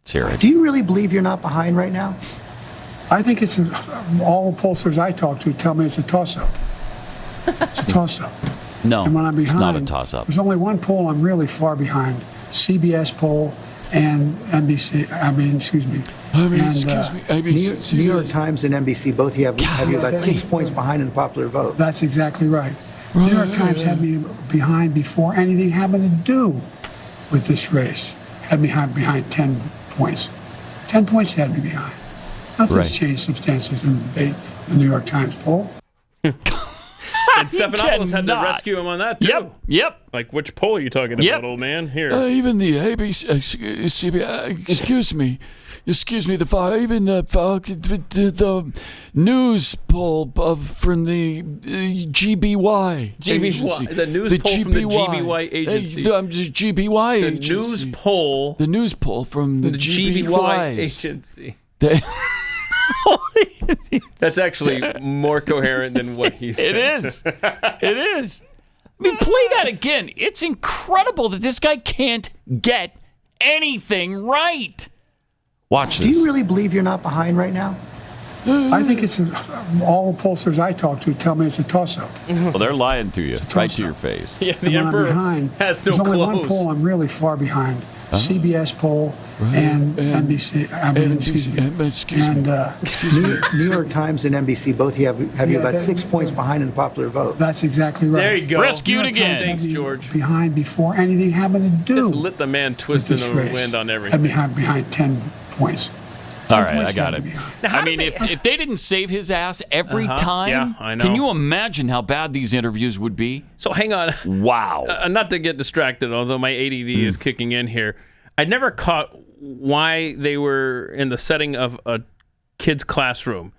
Let's hear it. Do you really believe you're not behind right now? I think it's all pollsters I talk to tell me it's a toss-up. It's a toss-up. No, and when I'm behind, it's not a toss-up. There's only one poll I'm really far behind: CBS poll and NBC. New York Times and NBC both have you about 6 points behind in the popular vote. That's exactly right. New York Times had me behind before anything happened to do with this race. Had me behind 10 points. 10 points had me behind. Nothing's changed substantially in the debate, the New York Times poll. And Stephanopoulos had to rescue him on that, too. Yep. Like, which poll are you talking about, old man? Here. Even the ABC, excuse me, the news poll from the GBY. The news poll from the GBY agency. GBY agency. The news poll from the GBY agency. That's actually more coherent than what he said. It is. I mean, play that again. It's incredible that this guy can't get anything right. Watch this. Do you really believe you're not behind right now? I think it's all pollsters I talk to tell me it's a toss-up. Well, they're lying to you, right to your face. Yeah, the emperor has no clothes. There's only one clothes. poll I'm really far behind. CBS poll and NBC. New York Times and NBC both have you about 6 points behind in the popular vote. That's exactly right. There you go. Rescued again. Thanks, George. Behind before anything happened to do. Just let the man twist in the wind on everything. Had me behind 10 points. All right, I got it. I mean, if they didn't save his ass every time, yeah, I know. Can you imagine how bad these interviews would be? So hang on. Wow. Not to get distracted, although my ADD is kicking in here. I never caught why they were in the setting of a kid's classroom.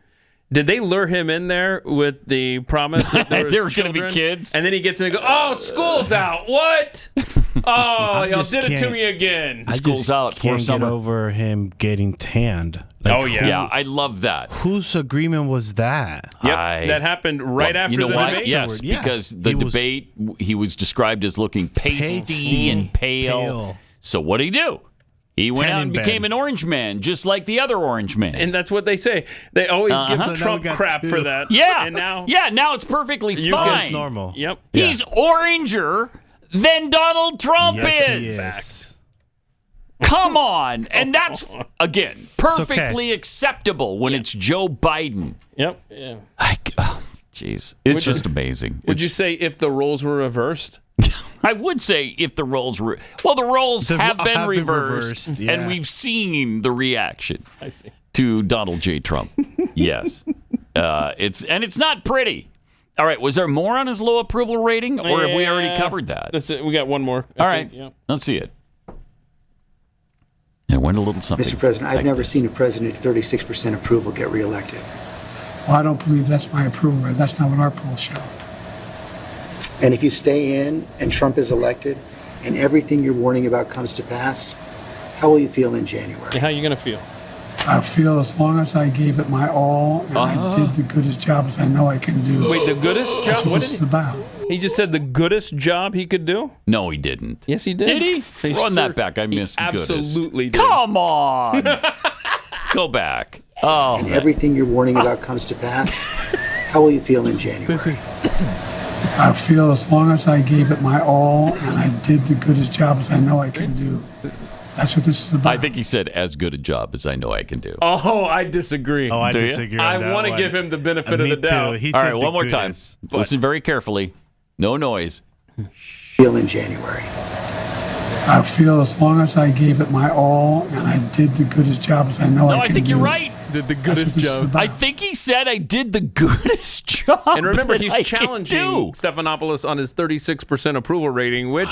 Did they lure him in there with the promise that there were was going to be children? kids? And then he gets in and goes, "Oh, school's out. What? Oh, y'all just did it to can't- me again." School's out for Can't get summer. over him getting tanned. Oh, yeah. Yeah, I love that. Whose agreement was that? Yep, that happened right after you know the why? debate. Yes, because the debate, he was described as looking pasty and pale. So what did he do? He went out and became an orange man, just like the other orange man. And that's what they say. They always give So now Trump we got crap two. for that. Yeah. And now, now it's perfectly fine. It's normal. Yep. He's oranger than Donald Trump Yes, is. he is. Come on. And that's, again, perfectly acceptable when it's Joe Biden. Yep. Yeah. Jeez. It's just amazing. Would you say if the roles were reversed? I would say if the roles were... Well, the roles have been reversed, reversed, yeah. and we've seen the reaction I see. to Donald J. Trump. Yes. It's not pretty. All right, was there more on his low approval rating, or have we already covered that? That's it. We got one more. All right, let's see it. And went a little something. Mr. President, I've like never this. seen a president at 36% approval get reelected. Well, I don't believe that's my approval rate. That's not what our polls show. And if you stay in and Trump is elected and everything you're warning about comes to pass, how will you feel in January? How are you going to feel? I feel as long as I gave it my all and I did the goodest job as I know I can do. Wait, the goodest That's job? what What this did is about. he just said the goodest job he could do? No, he didn't. Yes, he did. Did he? Run that back. I missed goodest. Absolutely did. Come on. Go back. Oh, And everything you're warning about comes to pass, how will you feel in January? I feel as long as I gave it my all and I did the goodest job as I know I can do. That's what this is about. I think he said as good a job as I know I can do. Oh, I disagree. Oh, I Do you? disagree on I that want to one. give him the benefit of Me the doubt. too. He All said right, the one more time. goodest. Listen very carefully. No noise. Feel in January. I feel as long as I gave it my all and I did the goodest job as I know No, I I can think do. you're right. Did the That's what goodest this is job. about. I think he said I did the goodest job. And remember, that he's I challenging can do. Stephanopoulos on his 36% approval rating, which,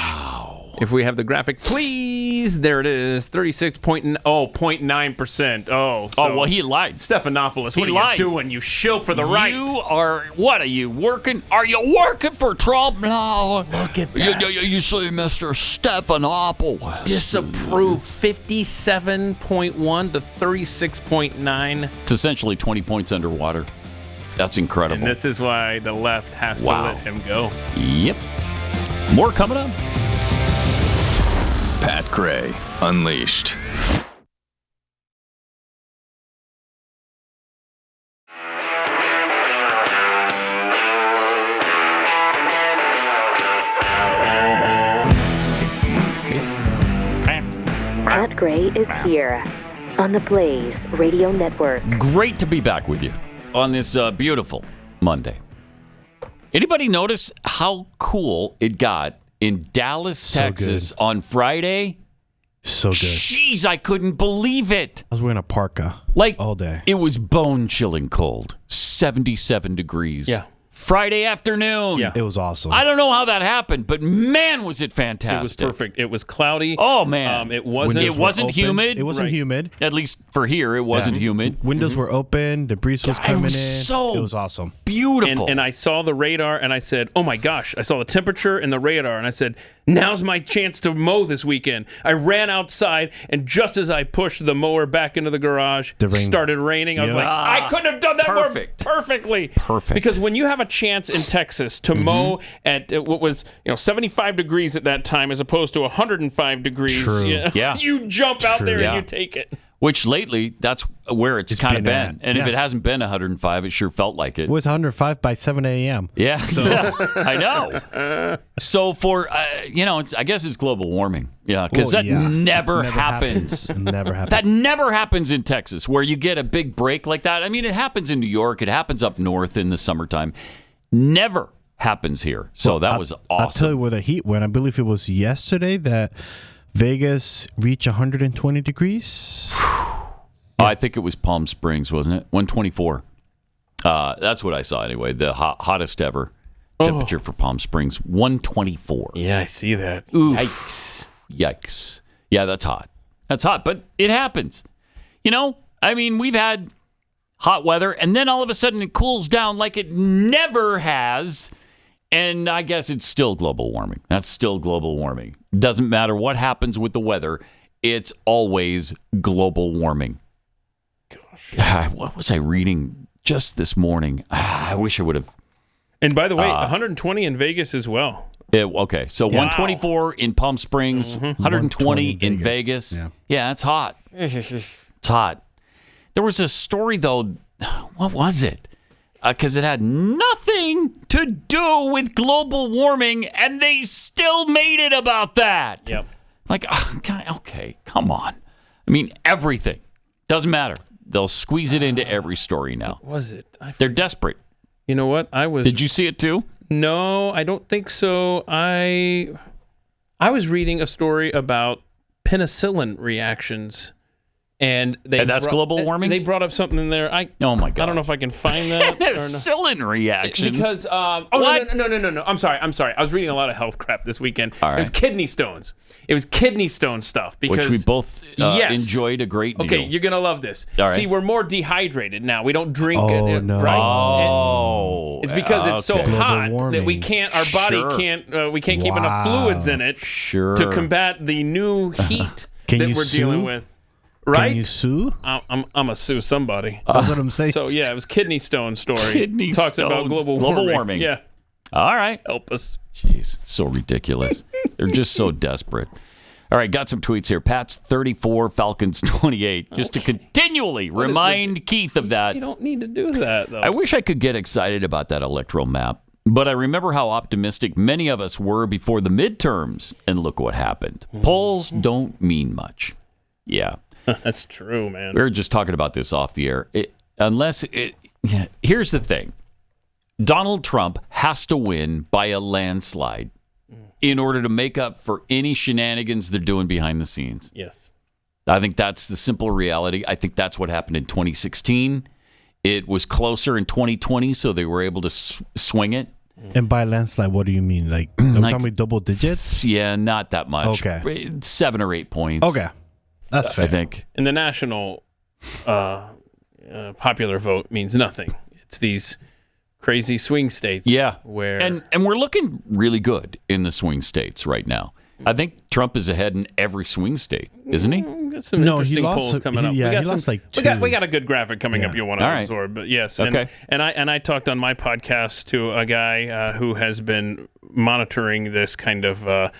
if we have the graphic, please, there it is, 0.9%. Oh, well, he lied. Stephanopoulos, He what are lied. you doing? You shill for the right. You are, what are you working? Are you working for Trump now? Look at that. You see, Mr. Stephanopoulos. Disapprove 57.1 to 36.9. It's essentially 20 points underwater. That's incredible. And this is why the left has to Wow. let him go. Yep. More coming up. Pat Gray Unleashed. Pat Gray is here on the Blaze Radio Network. Great to be back with you on this beautiful Monday. Anybody notice how cool it got in Dallas, So Texas on Friday? So good. Jeez, I couldn't believe it. I was wearing a parka Like all day. It was bone-chilling cold. 77 degrees. Yeah. Friday afternoon. Yeah. It was awesome. I don't know how that happened, but man, was it fantastic. It was perfect. It was cloudy. Oh, man. It wasn't. It wasn't open. humid. It wasn't Right. humid. At least for here, it wasn't humid. Windows were open. The breeze was It coming was in. so It was awesome. Beautiful. And I saw the radar and I said, oh my gosh, I saw the temperature and the radar and I said, now's my chance to mow this weekend. I ran outside and just as I pushed the mower back into the garage, The rain. started raining. I was Yep. like, I couldn't have done that Perfect. more perfectly. Perfect. Because when you have a chance in Texas to mow at what was 75 degrees at that time as opposed to 105 degrees, True. Yeah. you jump out there Yeah. and you take it. Which lately, that's where it's kind of been been. at. And if Yeah. it hasn't been 105, it sure felt like it. It was 105 by 7 a.m. Yeah, I know. So for, I guess it's global warming. Yeah, because Well, that yeah. never happens. Never happened. That never happens in Texas, where you get a big break like that. I mean, it happens in New York. It happens up north in the summertime. Never happens here. So that was awesome. I'll tell you where the heat went. I believe it was yesterday that Vegas reached 120 degrees. I think it was Palm Springs, wasn't it? 124. That's what I saw anyway. The hottest ever temperature for Palm Springs, 124. Yeah, I see that. Oof. Yikes. Yeah, that's hot. That's hot, but it happens. I mean, we've had hot weather, and then all of a sudden it cools down like it never has. And I guess it's still global warming. That's still global warming. Doesn't matter what happens with the weather. It's always global warming. Gosh. What was I reading just this morning? I wish I would have. And by the way, 120 in Vegas as well. Okay, so 124 in Palm Springs, 120 in Vegas. Yeah, it's hot. It's hot. There was a story, though. What was it? Because it had nothing to do with global warming, and they still made it about that. Yep. Like, okay, come on. I mean, everything. Doesn't matter. They'll squeeze it into every story now. What was it? They're desperate. You know what? Did you see it too? No, I don't think so. I was reading a story about penicillin reactions. And that's global warming? They brought up something in there. Oh, my God. I don't know if I can find that. Penicillin reactions? Because, no. I'm sorry. I was reading a lot of health crap this weekend. All right. It was kidney stones. It was kidney stone stuff. Because, which we both enjoyed a great deal. Okay, you're going to love this. All right. See, we're more dehydrated now. We don't drink no. right? It's because it's so hot that we can't, our body can't, we can't keep enough fluids in it to combat the new heat that we're dealing with. Right? Can you sue? I'm a sue somebody. That's what I'm saying. So yeah, it was kidney stone story. Talks about global warming. Yeah. All right. Help us. Jeez, so ridiculous. They're just so desperate. All right, got some tweets here. Pat's 34, Falcons 28. Just to continually remind Keith of that. You don't need to do that, though. I wish I could get excited about that electoral map, but I remember how optimistic many of us were before the midterms, and look what happened. Polls don't mean much. Yeah. That's true, man. We were just talking about this off the air. Here's the thing. Donald Trump has to win by a landslide in order to make up for any shenanigans they're doing behind the scenes. Yes. I think that's the simple reality. I think that's what happened in 2016. It was closer in 2020, so they were able to swing it. And by landslide, what do you mean? Like, are we talking about double digits? Yeah, not that much. Okay. 7 or 8 points. Okay. That's fair. I think. And the national popular vote means nothing. It's these crazy swing states. Yeah. Where and we're looking really good in the swing states right now. I think Trump is ahead in every swing state, isn't he? Got some interesting polls coming up. Yeah, he lost like 2. We got a good graphic coming up you'll want to absorb. But yes. Okay. And I talked on my podcast to a guy who has been monitoring this kind of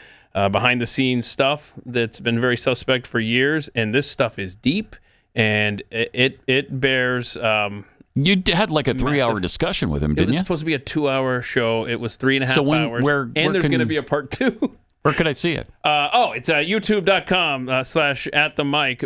behind the scenes stuff that's been very suspect for years, and this stuff is deep, and it bears. You had like a 3-hour discussion with him, didn't you? It was supposed to be a 2-hour show. It was 3.5 hours. Where and there's going to be a part 2. Where could I see it? It's youtube.com/@the-mic.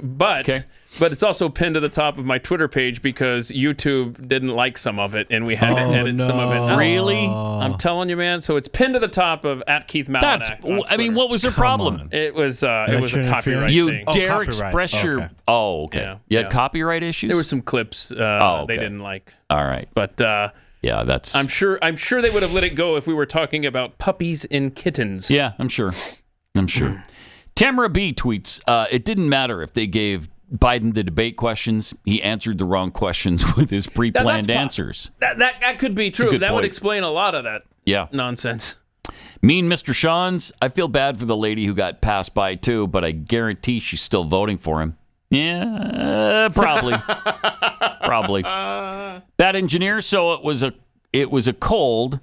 But it's also pinned to the top of my Twitter page because YouTube didn't like some of it, and we had to edit some of it out. Really? I'm telling you, man. So it's pinned to the top of @KeithMalinak. I mean, what was their problem? It was a copyright thing. You dare express your... Oh, okay. You had copyright issues? There were some clips they didn't like. All right. But... yeah, that's... I'm sure they would have let it go if we were talking about puppies and kittens. Yeah, I'm sure. Tamara B tweets, it didn't matter if they gave Biden the debate questions. He answered the wrong questions with his pre-planned answers. That could be true. That would explain a lot of that nonsense. Mean Mr. Shawns, I feel bad for the lady who got passed by too, but I guarantee she's still voting for him. Yeah, probably. Probably. That engineer, so it was a cold,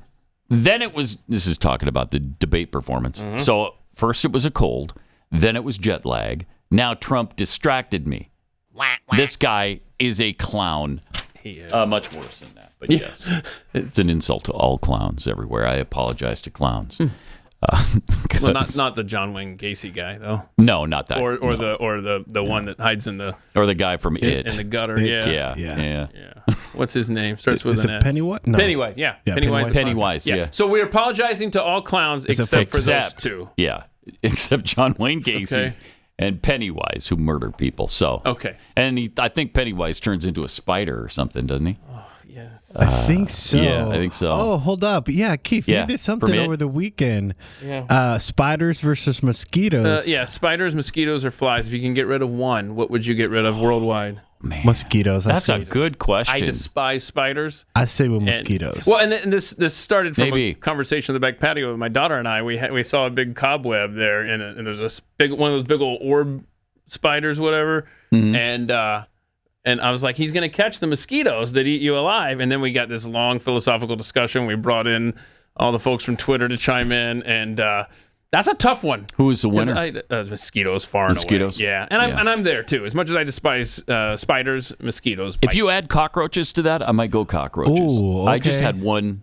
then it was, this is talking about the debate performance. Mm-hmm. So first it was a cold, then it was jet lag. Now Trump distracted me. This guy is a clown. He is. Much worse than that, but yes. It's an insult to all clowns everywhere. I apologize to clowns. Well, not the John Wayne Gacy guy though. No, not that. Or the one that hides in the the guy from It in the gutter. Yeah. What's his name? Starts with an S. Pennywise? No. Pennywise. Yeah. Pennywise. Yeah. So we're apologizing to all clowns except for those two. Yeah, except John Wayne Gacy and Pennywise, who murder people. So and I think Pennywise turns into a spider or something, doesn't he? Yes. I think so. Yeah, I think so. Oh, hold up. Yeah, Keith, you did something over the weekend. Yeah. Spiders versus mosquitoes. Spiders, mosquitoes, or flies. If you can get rid of one, what would you get rid of worldwide? Mosquitoes. That's a good question. I despise spiders. I say with mosquitoes. And this started from a conversation in the back patio with my daughter and I. We saw a big cobweb there, and there's a big one of those big old orb spiders, whatever. And I was like, he's going to catch the mosquitoes that eat you alive. And then we got this long philosophical discussion. We brought in all the folks from Twitter to chime in, and that's a tough one. Who is the winner? Mosquitoes, far and away. Yeah, and I'm there too. As much as I despise spiders, mosquitoes bite. If you add cockroaches to that, I might go cockroaches. Ooh, okay. I just had one,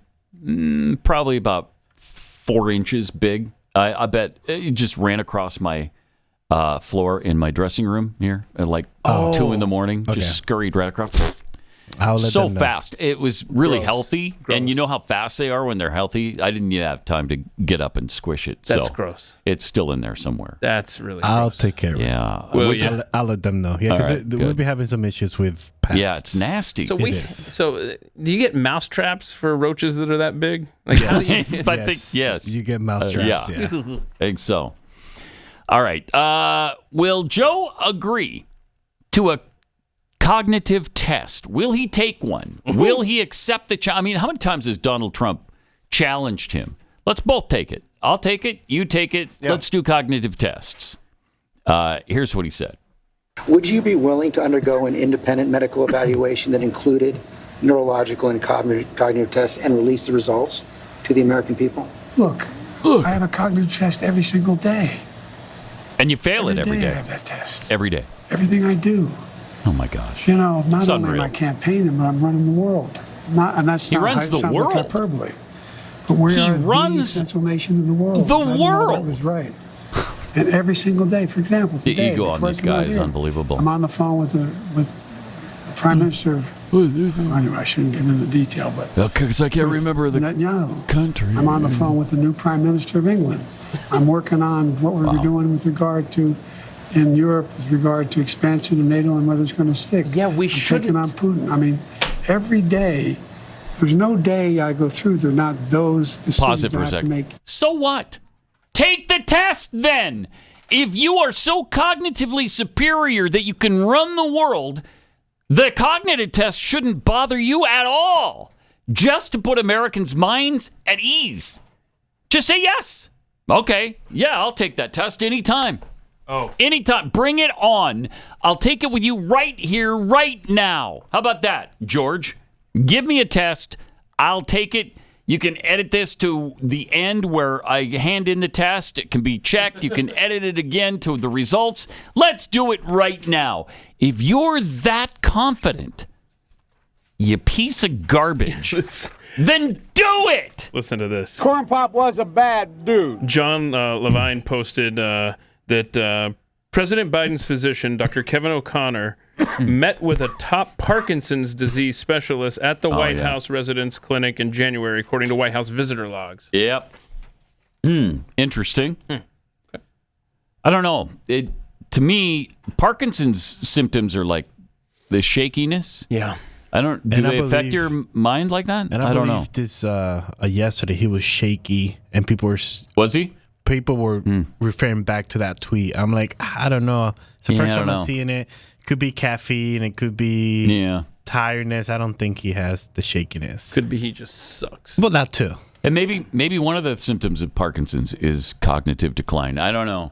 probably about 4 inches big. I bet it just ran across my floor in my dressing room here at like 2 in the morning. Okay. Just scurried right across. So fast. It was really healthy. Gross. And you know how fast they are when they're healthy? I didn't even have time to get up and squish it. That's gross. It's still in there somewhere. That's really I'll gross. take care of it. Yeah. I'll let them know. Yeah, because we'll be having some issues with pests. Yeah, it's nasty. So do you get mouse traps for roaches that are that big? Like, yes. I think yes. You get mouse traps. Yeah. I think so. All right. Will Joe agree to a cognitive test? Will he take one? Will he accept the challenge? I mean, how many times has Donald Trump challenged him? Let's both take it. I'll take it. You take it. Yeah. Let's do cognitive tests. Here's what he said. Would you be willing to undergo an independent medical evaluation that included neurological and cognitive tests and release the results to the American people? Look, I have a cognitive test every single day. And you fail it every day. I have that test. Every day. Everything I do. Oh, my gosh. You know, not It's only unreal. am I campaigning, but I'm running the world. He runs the world. Like hyperbole. But we are the central nation of the world. The world. That was right. And every single day, for example, The today, ego on this guy is unbelievable. I'm on the phone with the Prime Minister of... Anyway, I shouldn't get into detail, but... Because I can't remember the country. I'm on the phone with the new Prime Minister of England. I'm working on what we're doing with regard to in Europe, with regard to expansion of NATO and whether it's going to stick. Yeah, we should. Taking on Putin. I mean, every day, there's no day I go through there not those decisions Pause it for I a have to second. make. So what? Take the test then. If you are so cognitively superior that you can run the world, the cognitive test shouldn't bother you at all. Just to put Americans' minds at ease. Just say yes. Okay, yeah, I'll take that test anytime. Anytime. Bring it on. I'll take it with you right here, right now. How about that, George? Give me a test. I'll take it. You can edit this to the end where I hand in the test. It can be checked. You can edit it again to the results. Let's do it right now. If you're that confident, you piece of garbage, then do it. Listen to this. Corn Pop was a bad dude. John Levine posted that President Biden's physician, Dr. Kevin O'Connor, met with a top Parkinson's disease specialist at the White House residence clinic in January, according to White House visitor logs. Yep. Interesting. I don't know. To me, Parkinson's symptoms are like the shakiness. Yeah. Do they affect your mind like that? And I don't know. This yesterday he was shaky, and people were. Was he? People were referring back to that tweet. I'm like, I don't know. It's the first time I'm seeing it. Could be caffeine. It could be tiredness. I don't think he has the shakiness. Could be he just sucks. Well, that too. And maybe one of the symptoms of Parkinson's is cognitive decline. I don't know.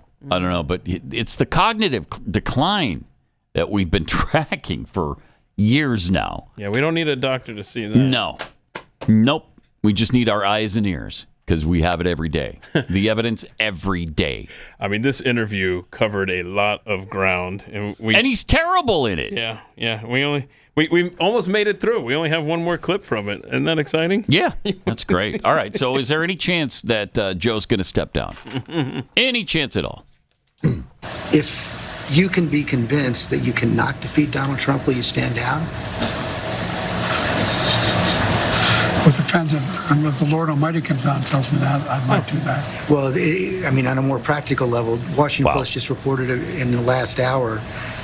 But it's the cognitive decline that we've been tracking for years now. Yeah, we don't need a doctor to see that. No. Nope. We just need our eyes and ears because we have it every day. The evidence every day. I mean, this interview covered a lot of ground. And he's terrible in it. Yeah. We almost made it through. We only have one more clip from it. Isn't that exciting? Yeah, that's great. All right, so is there any chance that Joe's going to step down? Any chance at all? If you can be convinced that you cannot defeat Donald Trump, will you stand down? Well, it depends if the Lord Almighty comes out and tells me that, I might do that. Well, I mean, on a more practical level, Washington Post just reported in the last hour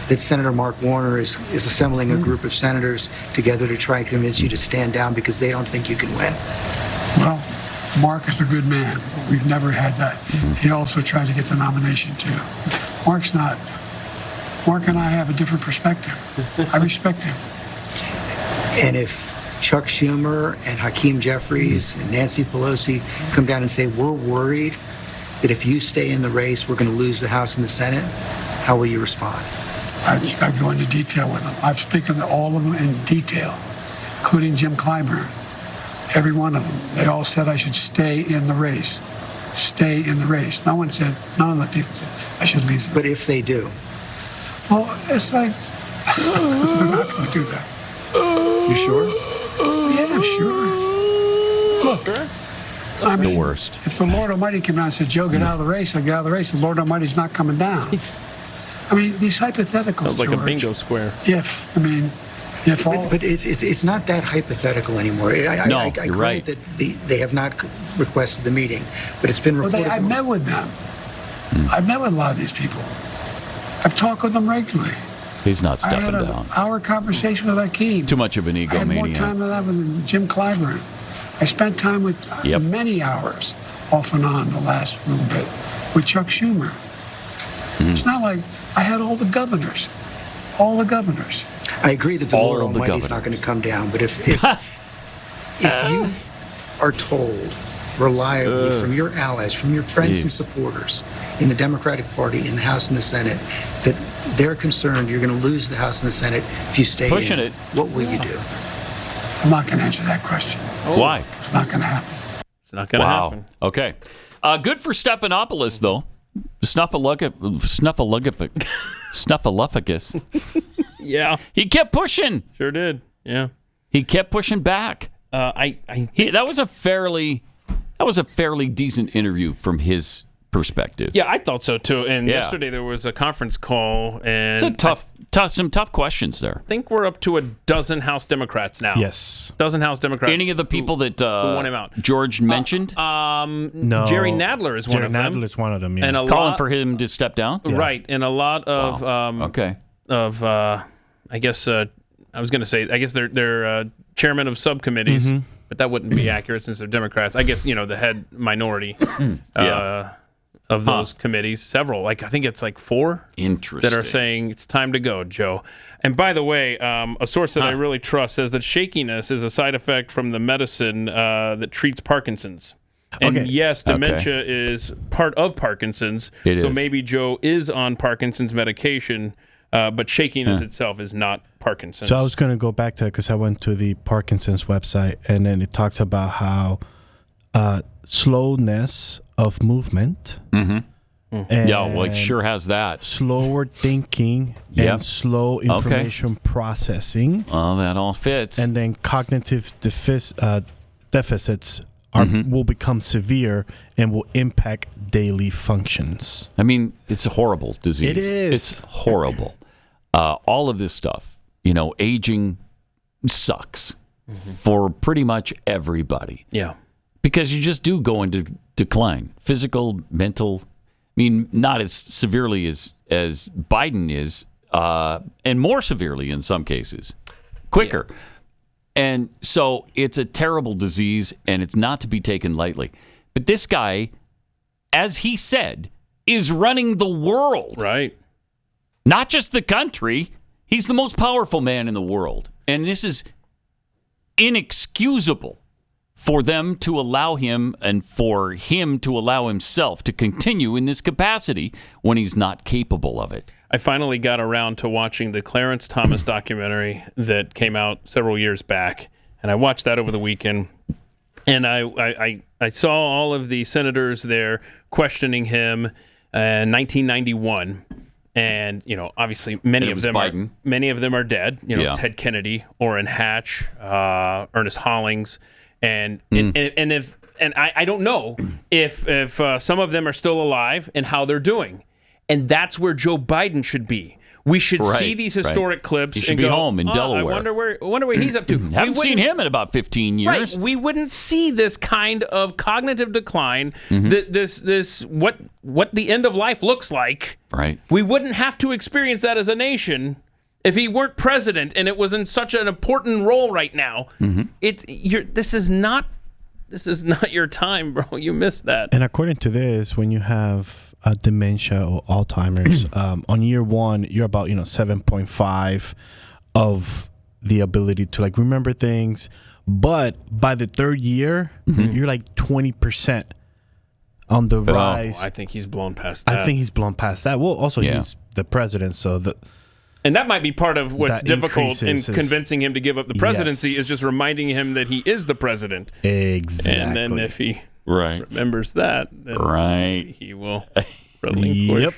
that Senator Mark Warner is assembling a group of senators together to try and convince you to stand down because they don't think you can win. Well, Mark is a good man, but we've never had that. He also tried to get the nomination, too. Mark's not Mark and I have a different perspective. I respect him. And if Chuck Schumer and Hakeem Jeffries and Nancy Pelosi come down and say, we're worried that if you stay in the race, we're going to lose the House and the Senate, how will you respond? I go into detail with them. I've spoken to all of them in detail, including Jim Clyburn. Every one of them. They all said I should stay in the race. Stay in the race. None of the people said I should leave. But if they do? Well, it's like, they're not going to do that. You sure? Yeah, I'm sure. Look, I mean, the worst. If the Lord Almighty came down and said, Joe, get out of the race, I get out of the race. The Lord Almighty's not coming down. I mean, these hypotheticals, Sounds like George, a bingo square. But it's not that hypothetical anymore. I grant right. that they have not requested the meeting, but it's been reported. I met with them. I've met with a lot of these people. I've talked with them regularly. He's not stepping I had an down. hour conversation with Hakeem. Too much of an egomaniac. I had more time with that with Jim Clyburn. I spent time with many hours off and on the last little bit with Chuck Schumer. It's not like I had all the governors. All the governors. I agree that the Lord Almighty is not going to come down, but if you are told reliably from your allies, from your friends and supporters in the Democratic Party, in the House and the Senate, that they're concerned you're going to lose the House and the Senate if you stay in, what will you do? I'm not going to answer that question. Why? It's not going to happen. It's not going to happen. Okay. Good for Stephanopoulos, though. Snuffleupagus. Yeah. He kept pushing. Sure did. Yeah. He kept pushing back. That was a fairly decent interview from his perspective. Yeah, I thought so too. And yesterday there was a conference call, and it's some tough questions there. I think we're up to a dozen House Democrats now. Yes, dozen House Democrats. Any of the people that who want him out? George mentioned? No, Jerry Nadler is one of them. Jerry Nadler is one of them. Yeah. And calling for him to step down. Yeah. Right, and a lot of I guess I was going to say they're chairman of subcommittees, but that wouldn't be accurate since they're Democrats. I guess the head minority of those committees, several, I think it's 4 that are saying it's time to go, Joe. And by the way, a source that I really trust says that shakiness is a side effect from the medicine that treats Parkinson's. And yes, dementia is part of Parkinson's. So maybe Joe is on Parkinson's medication, but shakiness itself is not Parkinson's. So I was going to go back to it because I went to the Parkinson's website, and then it talks about how slowness of movement. And it sure has that. Slower thinking and slow information processing. Oh, that all fits. And then cognitive deficits will become severe and will impact daily functions. I mean, it's a horrible disease. It is. It's horrible. All of this stuff, aging sucks for pretty much everybody. Yeah. Because you just do go into decline. Physical, mental, not as severely as Biden is, and more severely in some cases. Quicker. Yeah. And so it's a terrible disease, and it's not to be taken lightly. But this guy, as he said, is running the world. Right. Not just the country. He's the most powerful man in the world. And this is inexcusable for them to allow him and for him to allow himself to continue in this capacity when he's not capable of it. I finally got around to watching the Clarence Thomas documentary that came out several years back, and I watched that over the weekend. And I saw all of the senators there questioning him in 1991. And, obviously many of them are dead. Ted Kennedy, Orrin Hatch, Ernest Hollings. And I don't know if some of them are still alive and how they're doing. And that's where Joe Biden should be. We should see these historic clips. He should and be go, I Delaware. I wonder where he's up to. Haven't seen him in about 15 years. Right. We wouldn't see this kind of cognitive decline. This what the end of life looks like. Right. We wouldn't have to experience that as a nation if he weren't president and it was in such an important role right now. This is not This is not your time, bro. You missed that. And according to this, when you have dementia or Alzheimer's, on year 1, you're about 7.5 of the ability to like remember things. But by the 3rd year, you're like 20% on the rise. I think he's blown past that. I think he's blown past that. Well, also he's the president, so and that might be part of what's difficult in convincing him to give up the presidency is just reminding him that he is the president. Exactly. And then if he remembers that, then he will relinquish. Yep.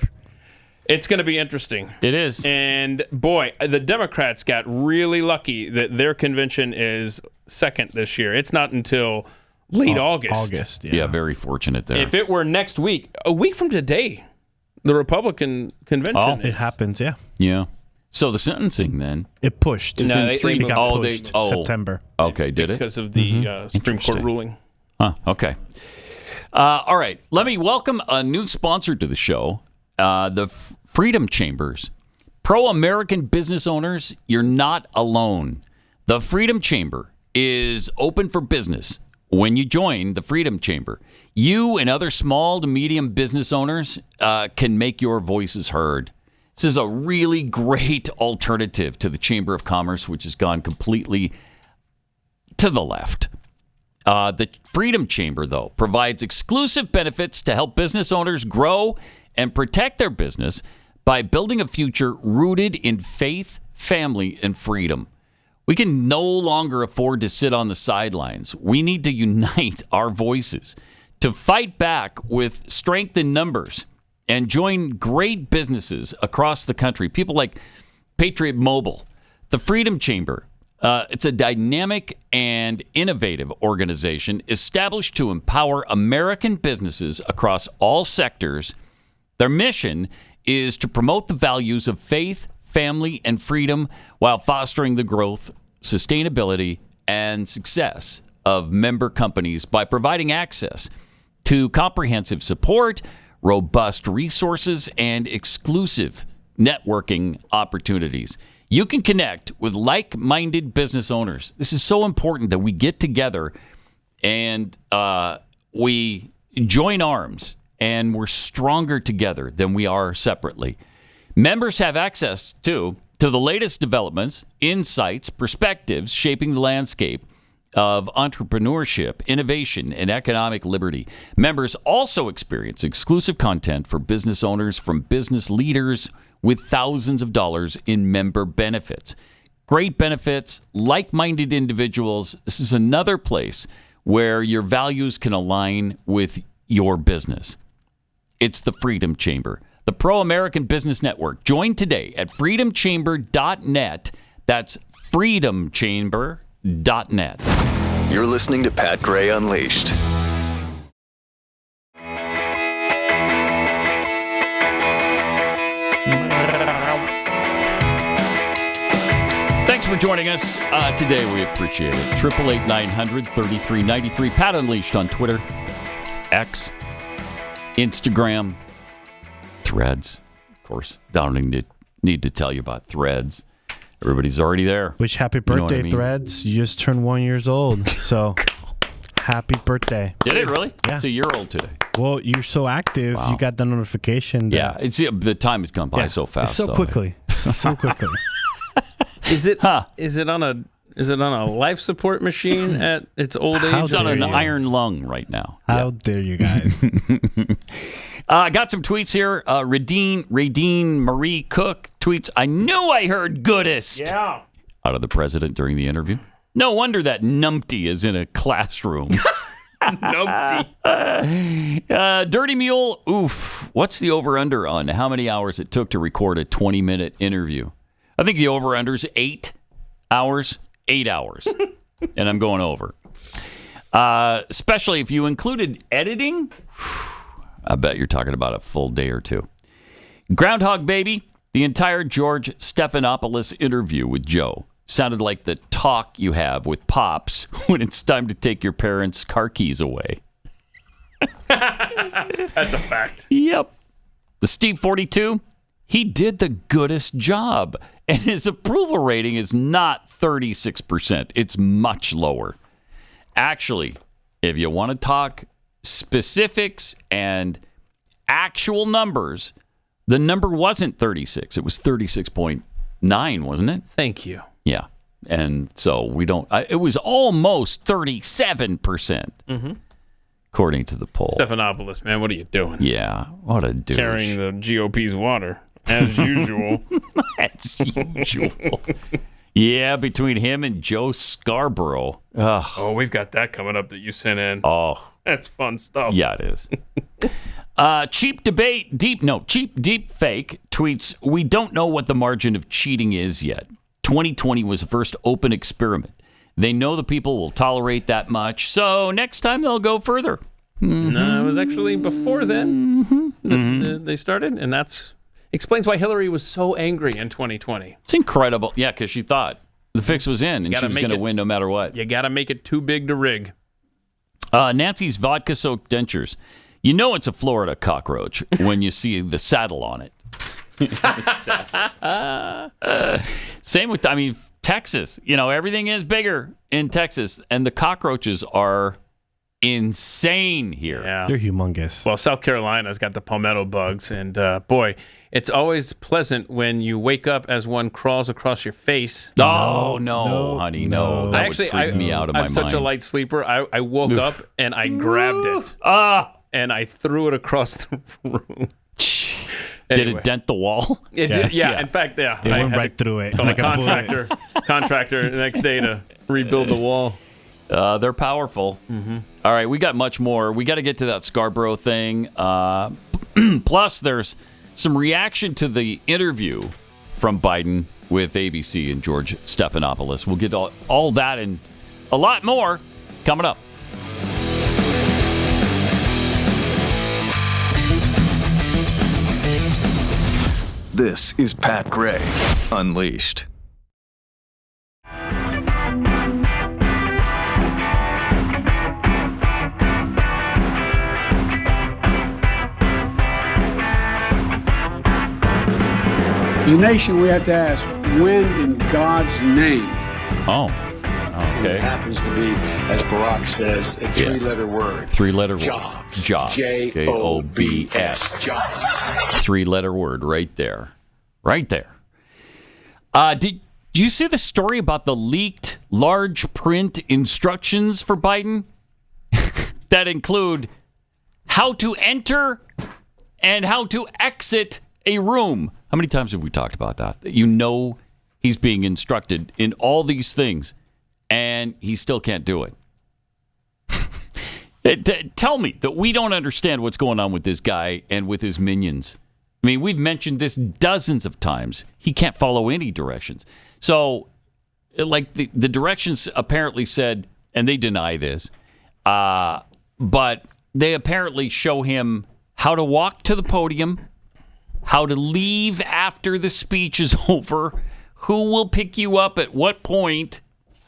It's going to be interesting. It is. And boy, the Democrats got really lucky that their convention is 2nd this year. It's not until late August. Yeah, very fortunate there. If it were next week, a week from today, the Republican convention it happens, Yeah. So the sentencing then? It pushed. No, it got pushed September. Okay, did it? Because of the Supreme Court ruling. Okay. All right. Let me welcome a new sponsor to the show, the Freedom Chambers. Pro-American business owners, you're not alone. The Freedom Chamber is open for business. When you join the Freedom Chamber, you and other small to medium business owners can make your voices heard. This is a really great alternative to the Chamber of Commerce, which has gone completely to the left. The Freedom Chamber, though, provides exclusive benefits to help business owners grow and protect their business by building a future rooted in faith, family, and freedom. We can no longer afford to sit on the sidelines. We need to unite our voices to fight back with strength in numbers and join great businesses across the country. People like Patriot Mobile, the Freedom Chamber. It's a dynamic and innovative organization established to empower American businesses across all sectors. Their mission is to promote the values of faith, family, and freedom while fostering the growth, sustainability, and success of member companies by providing access to comprehensive support, robust resources, and exclusive networking opportunities. You can connect with like-minded business owners. This is so important that we get together and we join arms, and we're stronger together than we are separately. Members have access to the latest developments, insights, perspectives shaping the landscape of entrepreneurship, innovation, and economic liberty. Members also experience exclusive content for business owners from business leaders with thousands of dollars in member benefits. Great benefits, like-minded individuals. This is another place where your values can align with your business. It's the Freedom Chamber, the Pro-American Business Network. Join today at freedomchamber.net. That's freedomchamber.net. You're listening to Pat Gray Unleashed. Thanks for joining us today. We appreciate it. 888-900-3393. Pat Unleashed on Twitter, X, Instagram, Threads. Of course, don't need to tell you about Threads. Everybody's already there. Wish happy birthday, Threads. You just turned 1 year old. So, happy birthday. Did it really? Yeah. It's a year old today. Well, you're so active. Wow. You got the notification. The time has gone by so fast. So quickly. So quickly. Is it on a life support machine at its old age? It's on an iron lung right now. How dare you guys? I got some tweets here. Radine Marie Cook tweets, I knew I heard goodest out of the president during the interview. No wonder that numpty is in a classroom. Numpty. Dirty Mule, oof. What's the over-under on how many hours it took to record a 20-minute interview? I think the over-under is 8 hours. 8 hours. And I'm going over. Especially if you included editing. I bet you're talking about a full day or two. Groundhog Baby, the entire George Stephanopoulos interview with Joe sounded like the talk you have with Pops when it's time to take your parents' car keys away. That's a fact. Yep. The Steve 42, he did the goodest job. And his approval rating is not 36%. It's much lower. Actually, If you want to talk specifics and actual numbers, the number wasn't 36. It was 36.9, wasn't it? Thank you. Yeah. And so we don't, it was almost 37%, according to the poll. Stephanopoulos, man, what are you doing? Yeah. What a douche. Carrying the GOP's water, as usual. As usual. Yeah, between him and Joe Scarborough. Ugh. Oh, we've got that coming up that you sent in. Oh. That's fun stuff. Yeah, it is. Cheap deep fake tweets, we don't know what the margin of cheating is yet. 2020 was the first open experiment. They know the people will tolerate that much, so next time they'll go further. No, it was actually before then they started, and that's explains why Hillary was so angry in 2020. It's incredible. Yeah, because she thought the fix was in, and she was going to win no matter what. You got to make it too big to rig. Nancy's vodka-soaked dentures. You know it's a Florida cockroach when you see the saddle on it. Same with, Texas. Everything is bigger in Texas, and the cockroaches are insane here. Yeah. They're humongous. Well, South Carolina's got the palmetto bugs, and boy, it's always pleasant when you wake up as one crawls across your face. Oh, no, honey, no. That would freak me out of my mind. I'm such a light sleeper. I woke up and I grabbed it. And I threw it across the room. Did it dent the wall? It did. Yeah. In fact, yeah. It went right through it. Like a contractor the next day to rebuild the wall. They're powerful. All right, we got much more. We got to get to that Scarborough thing. Plus, there's some reaction to the interview from Biden with ABC and George Stephanopoulos. We'll get all that and a lot more coming up. This is Pat Gray Unleashed. As a nation, we have to ask, when in God's name? Oh, okay. It happens to be, as Barack says, a three-letter word. Three-letter word. Jobs. J-O-B-S. Jobs. Three-letter word right there. Right there. Did you see the story about the leaked large print instructions for Biden that include how to enter and how to exit a room? How many times have we talked about that? He's being instructed in all these things, and he still can't do it. Tell me that we don't understand what's going on with this guy and with his minions. We've mentioned this dozens of times. He can't follow any directions. So, like, the directions apparently said, and they deny this, but they apparently show him how to walk to the podium, how to leave after the speech is over, who will pick you up at what point.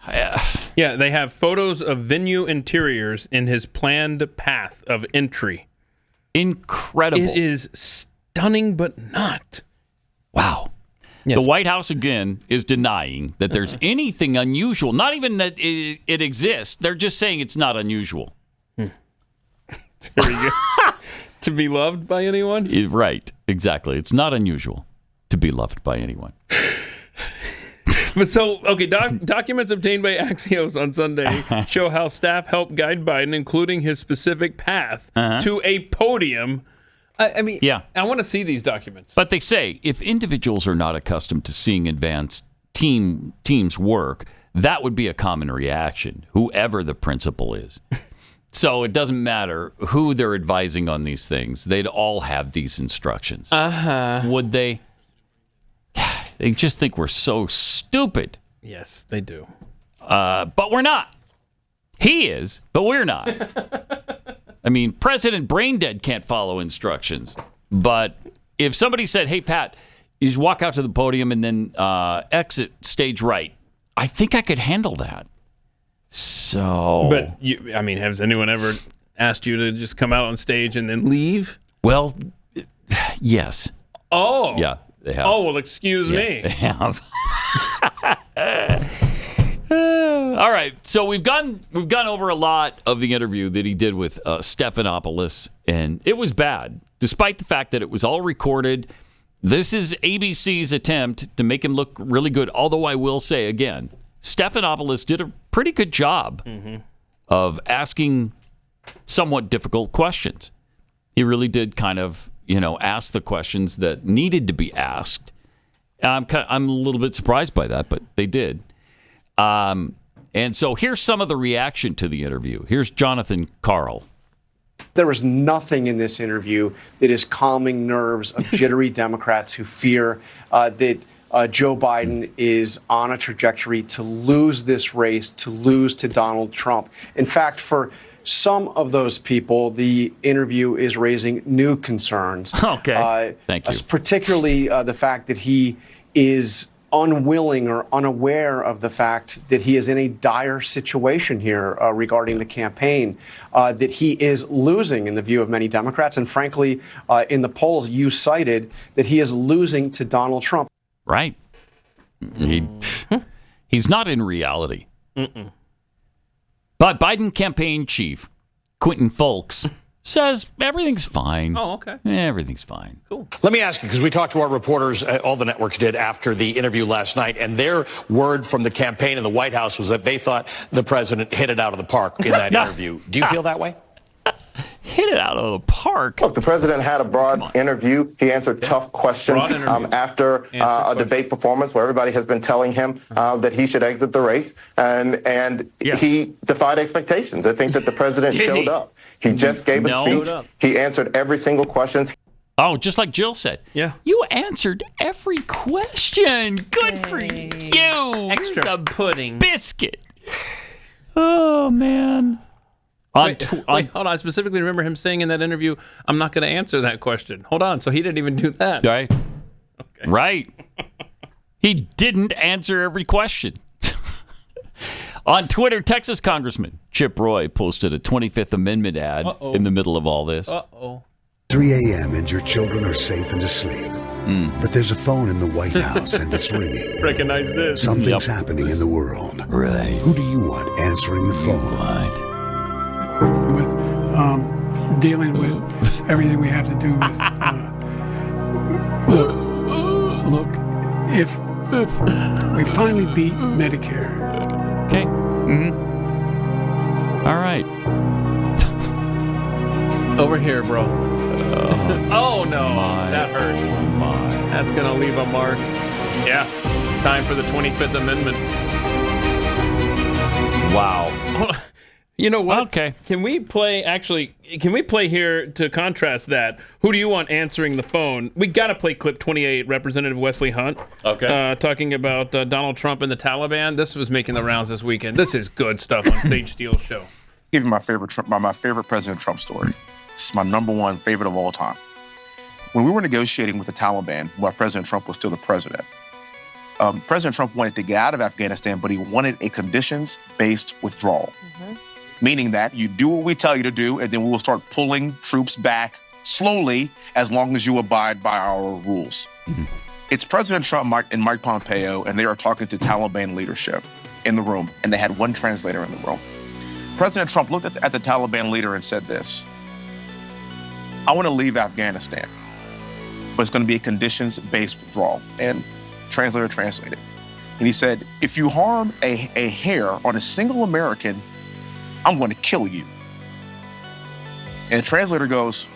Yeah, they have photos of venue interiors in his planned path of entry. Incredible. It is stunning, but not. Wow. Yes. The White House, again, is denying that there's anything unusual. Not even that it exists. They're just saying it's not unusual. There we go. To be loved by anyone? Right, exactly. It's not unusual to be loved by anyone. But documents obtained by Axios on Sunday show how staff helped guide Biden, including his specific path to a podium. I want to see these documents. But they say if individuals are not accustomed to seeing advanced teams work, that would be a common reaction, whoever the principal is. So it doesn't matter who they're advising on these things. They'd all have these instructions. Would they? They just think we're so stupid. Yes, they do. But we're not. He is, but we're not. President Braindead can't follow instructions. But if somebody said, hey, Pat, you just walk out to the podium and then exit stage right, I think I could handle that. So, but has anyone ever asked you to just come out on stage and then leave? Well, yes. Oh, yeah, they have. Oh, well, excuse me. They have. All right, so we've gone over a lot of the interview that he did with Stephanopoulos, and it was bad, despite the fact that it was all recorded. This is ABC's attempt to make him look really good, although I will say again, Stephanopoulos did a pretty good job of asking somewhat difficult questions. He really did kind of, ask the questions that needed to be asked. I'm a little bit surprised by that, but they did. And so here's some of the reaction to the interview. Here's Jonathan Karl. There is nothing in this interview that is calming nerves of jittery Democrats who fear that Joe Biden is on a trajectory to lose this race, to lose to Donald Trump. In fact, for some of those people, the interview is raising new concerns. Okay. Thank you. Particularly the fact that he is unwilling or unaware of the fact that he is in a dire situation here regarding the campaign, that he is losing in the view of many Democrats. And frankly, in the polls you cited, that he is losing to Donald Trump. Right. He's not in reality. But Biden campaign chief Quentin Fulks says everything's fine. Oh, okay. Everything's fine. Cool. Let me ask you, because we talked to our reporters, all the networks did after the interview last night, and their word from the campaign in the White House was that they thought the president hit it out of the park in that interview. Do you feel that way? Hit it out of the park. Look, the president had a broad interview. He answered tough questions after a debate performance where everybody has been telling him that he should exit the race. And he defied expectations. I think that the president showed up. He just gave a speech. He answered every single question. Oh, just like Jill said. Yeah. You answered every question. Good for you. Extra pudding. Biscuit. Oh, man. Wait, hold on. I specifically remember him saying in that interview, I'm not going to answer that question. Hold on. So he didn't even do that. Right. Okay. Right. He didn't answer every question. On Twitter, Texas Congressman Chip Roy posted a 25th Amendment ad in the middle of all this. 3 a.m. and your children are safe and asleep. But there's a phone in the White House and it's ringing. Recognize this. Something's happening in the world. Right. Who do you want answering the phone? With dealing with everything we have to do with. Look, if we finally beat Medicare. Okay. All right. Over here, bro. Oh, no. That hurts. That's going to leave a mark. Yeah. Time for the 25th Amendment. Wow. You know what? Okay. Can we play here to contrast that? Who do you want answering the phone? We got to play clip 28, Representative Wesley Hunt. Okay. Talking about Donald Trump and the Taliban. This was making the rounds this weekend. This is good stuff on Sage Steele's show. Give you my favorite President Trump story. This is my number one favorite of all time. When we were negotiating with the Taliban, while President Trump was still the president, President Trump wanted to get out of Afghanistan, but he wanted a conditions-based withdrawal. Meaning that you do what we tell you to do, and then we will start pulling troops back slowly as long as you abide by our rules. It's President Trump and Mike Pompeo, and they are talking to Taliban leadership in the room, and they had one translator in the room. President Trump looked at the Taliban leader and said this: I want to leave Afghanistan, but it's going to be a conditions-based withdrawal. And translator translated. And he said, if you harm a hair on a single American, I'm going to kill you. And the translator goes,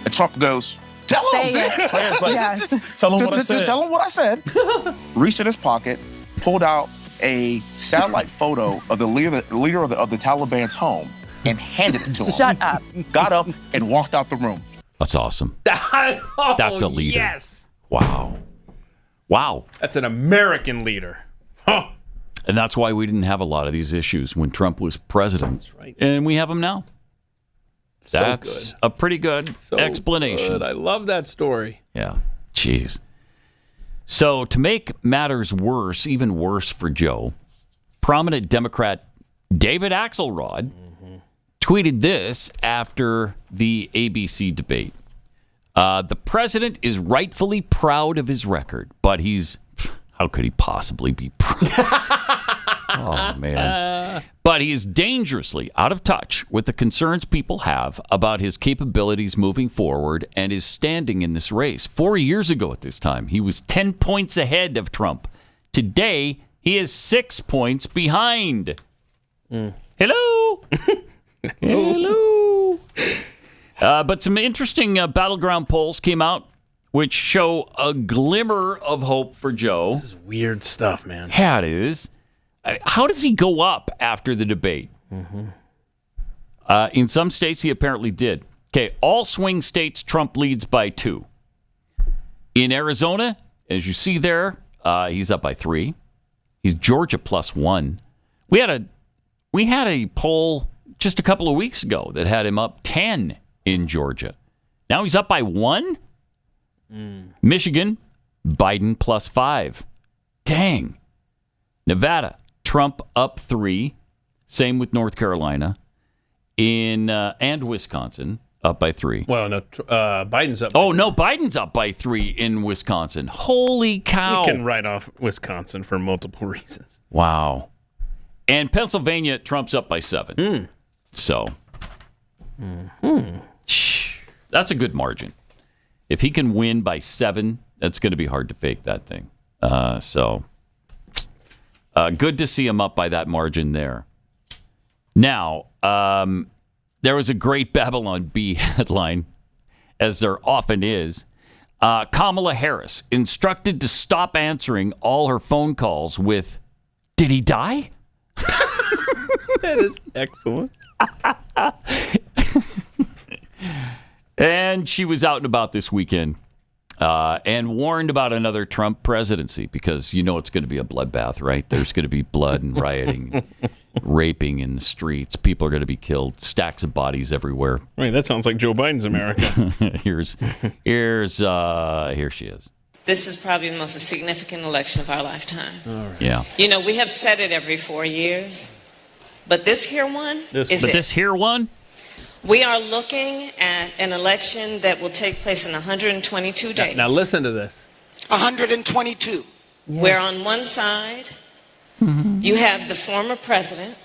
and Trump goes, tell him. Yes. Tell him what I said. Reached in his pocket, pulled out a satellite photo of the leader of the Taliban's home and handed it to him. Shut up. Got up and walked out the room. That's awesome. Oh, that's a leader. Yes. Wow. That's an American leader. Huh. And that's why we didn't have a lot of these issues when Trump was president. That's right. And we have them now. That's a pretty good explanation. Good. I love that story. Yeah. Jeez. So to make matters worse, even worse for Joe, prominent Democrat David Axelrod tweeted this after the ABC debate. The president is rightfully proud of his record, but how could he possibly be proud? Oh, man. But he is dangerously out of touch with the concerns people have about his capabilities moving forward and his standing in this race. 4 years ago at this time, he was 10 points ahead of Trump. Today, he is 6 points behind. Hello. Hello. But some interesting battleground polls came out which show a glimmer of hope for Joe. This is weird stuff, man. Yeah, it is. How does he go up after the debate? In some states, he apparently did. Okay, all swing states, Trump leads by 2. In Arizona, as you see there, he's up by 3. He's Georgia +1. We had a poll just a couple of weeks ago that had him up 10 in Georgia. Now he's up by 1. Michigan, Biden +5. Dang. Nevada, Trump up 3. Same with North Carolina. And Wisconsin, up by 3. Well, no, Biden's up. Oh, no, Biden's up by 3 in Wisconsin. Holy cow. You can write off Wisconsin for multiple reasons. Wow. And Pennsylvania, Trump's up by 7. So, that's a good margin. If he can win by 7, that's going to be hard to fake that thing. Good to see him up by that margin there. Now, there was a great Babylon Bee headline, as there often is. Kamala Harris instructed to stop answering all her phone calls with, "Did he die?" That is excellent. And she was out and about this weekend and warned about another Trump presidency because you know it's going to be a bloodbath, right? There's going to be blood and rioting, raping in the streets. People are going to be killed. Stacks of bodies everywhere. Right, that sounds like Joe Biden's America. Here she is. This is probably the most significant election of our lifetime. All right. Yeah. You know, we have said it every 4 years, but this here one This here one? We are looking at an election that will take place in 122 days. Now listen to this. 122. Yes. Where on one side, you have the former president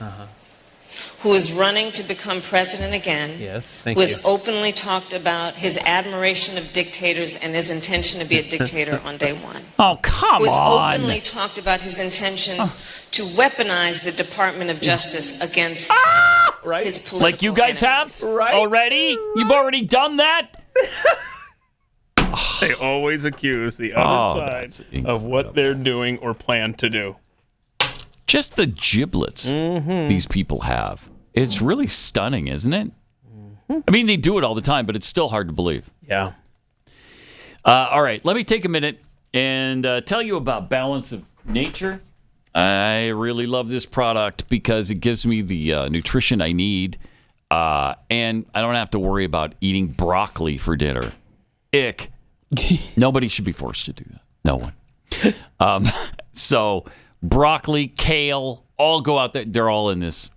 who is running to become president again. Yes, thank who you. has openly talked about his admiration of dictators and his intention to be a dictator on day one. Oh, come Who has on. openly talked about his intention to weaponize the Department of Justice against his political Like you guys have already? You've already done that? They always accuse the other side of what they're doing or plan to do. Just the giblets these people have. It's really stunning, isn't it? I mean, they do it all the time, but it's still hard to believe. Yeah. All right, let me take a minute and tell you about Balance of Nature. I really love this product because it gives me the nutrition I need, and I don't have to worry about eating broccoli for dinner. Ick. Nobody should be forced to do that. No one. So broccoli, kale, all go out there. They're all in these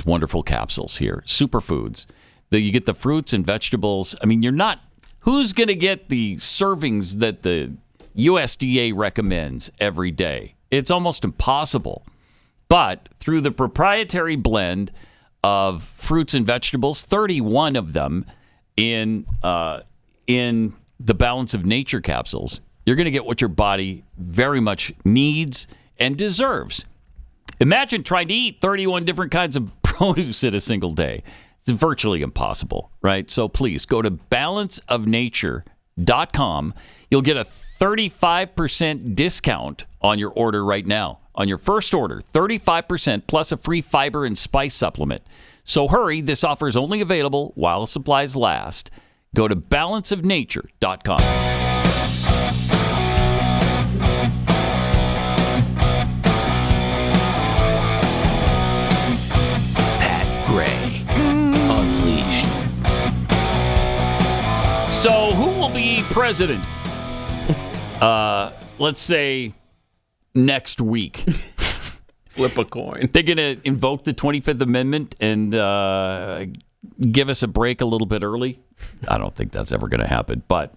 wonderful capsules here. Superfoods. You get the fruits and vegetables. I mean, who's going to get the servings that the USDA recommends every day? It's almost impossible. But through the proprietary blend of fruits and vegetables, 31 of them in the Balance of Nature capsules, you're going to get what your body very much needs and deserves. Imagine trying to eat 31 different kinds of produce in a single day. It's virtually impossible, right? So please go to balanceofnature.com. You'll get a 35% discount on your order right now. On your first order, 35% plus a free fiber and spice supplement. So hurry, this offer is only available while supplies last. Go to balanceofnature.com. Pat Gray, Unleashed. So who will be president? Let's say next week. Flip a coin. They're going to invoke the 25th Amendment and give us a break a little bit early. I don't think that's ever going to happen. But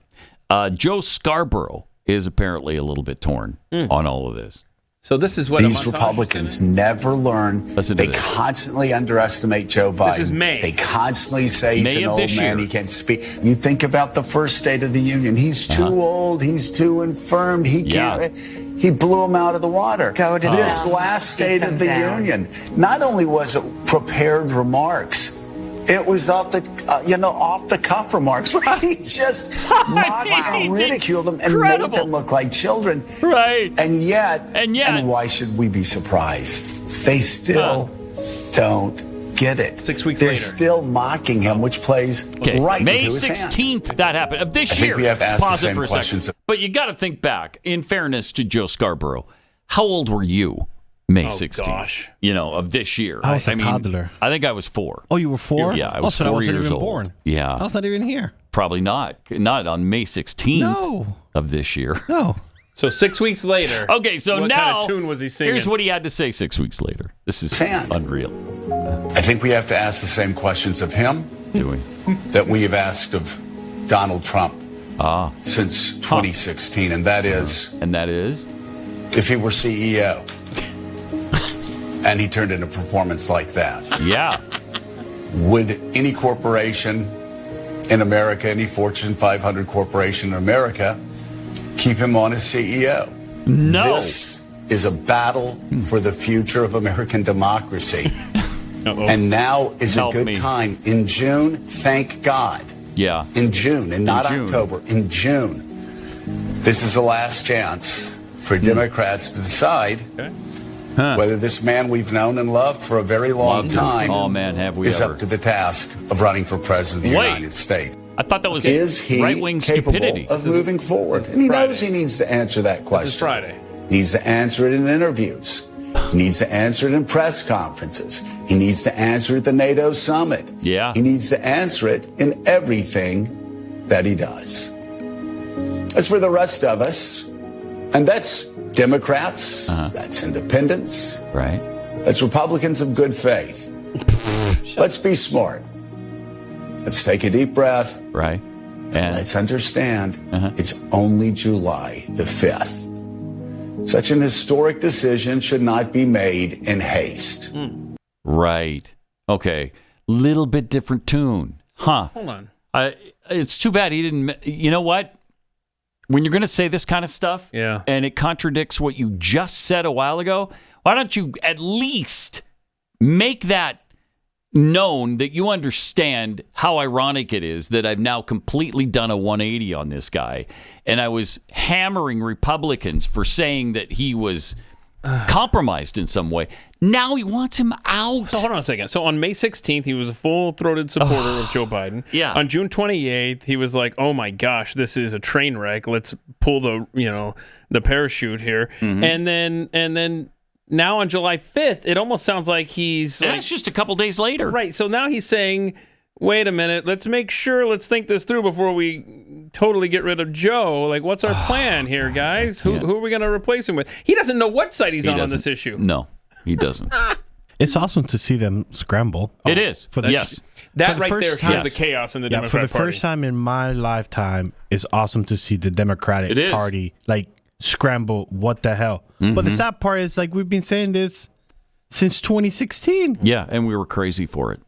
Joe Scarborough is apparently a little bit torn on all of this. So this is what these Republicans never learn. They this. Constantly underestimate Joe Biden. This is May. They constantly say he's May an of old this man. year. He can't speak. You think about the first State of the Union. He's too old. He's too infirmed. He can't. He blew him out of the water. This last State of the Union, not only was it prepared remarks, it was off the cuff remarks where he just mocked and ridiculed them and made them look like children. Right. And yet, why should we be surprised? They still don't get it. 6 weeks They're later. still mocking him, which plays right May into his hand. 16th, that happened. Of this I think year. we have to ask the Pause it same for a questions. second. But you got to think back. In fairness to Joe Scarborough, how old were you May 16th? Gosh. Of this year. I was a toddler. I think I was 4. Oh, you were 4? Yeah, I was so 4 I wasn't years even old. born. Yeah. I was not even here. Probably not. Not on May 16th of this year. No. So 6 weeks later. Okay, so what now kind of tune was he singing? here's what he had to say 6 weeks later. This is unreal. I think we have to ask the same questions of him that we have asked of Donald Trump since 2016, and that is if he were CEO and he turned in a performance like that. Yeah. Would any corporation in America, any Fortune 500 corporation in America, keep him on as CEO? No. This is a battle for the future of American democracy. And now is a good time. In June, thank God. Yeah. In June, and not June. October. In June. This is the last chance for Democrats to decide whether this man we've known and loved for a very long time is up to the task of running for president of the United States. I thought that was Is he right-wing capable stupidity. of moving forward? And he knows he needs to answer that question. This is Friday. He needs to answer it in interviews. He needs to answer it in press conferences. He needs to answer it at the NATO summit. Yeah. He needs to answer it in everything that he does. As for the rest of us, and that's Democrats, that's independents, right? That's Republicans of good faith. Let's be smart. Let's take a deep breath. Right. And let's understand it's only July the 5th. Such an historic decision should not be made in haste. Right. Okay. Little bit different tune. Huh. Hold on. It's too bad he didn't. You know what? When you're going to say this kind of stuff and it contradicts what you just said a while ago, why don't you at least make that known that you understand how ironic it is that I've now completely done a 180 on this guy. And I was hammering Republicans for saying that he was compromised in some way. Now he wants him out. So hold on a second. So on May 16th, he was a full-throated supporter of Joe Biden. Yeah. On June 28th, he was like, "Oh my gosh, this is a train wreck. Let's pull the parachute here." And then now on July 5th, it almost sounds like he's That's just a couple days later. Right. So now he's saying, "Wait a minute. Let's think this through before we totally get rid of Joe. Like, what's our plan here, guys? Who are we going to replace him with?" He doesn't know what side he's on this issue. No, he doesn't. It's awesome to see them scramble. It is. Yes. That right there shows the chaos in the Democrat Party. For the first time in my lifetime, it's awesome to see the Democratic Party scramble. What the hell? But the sad part is, we've been saying this since 2016. Yeah, and we were crazy for it.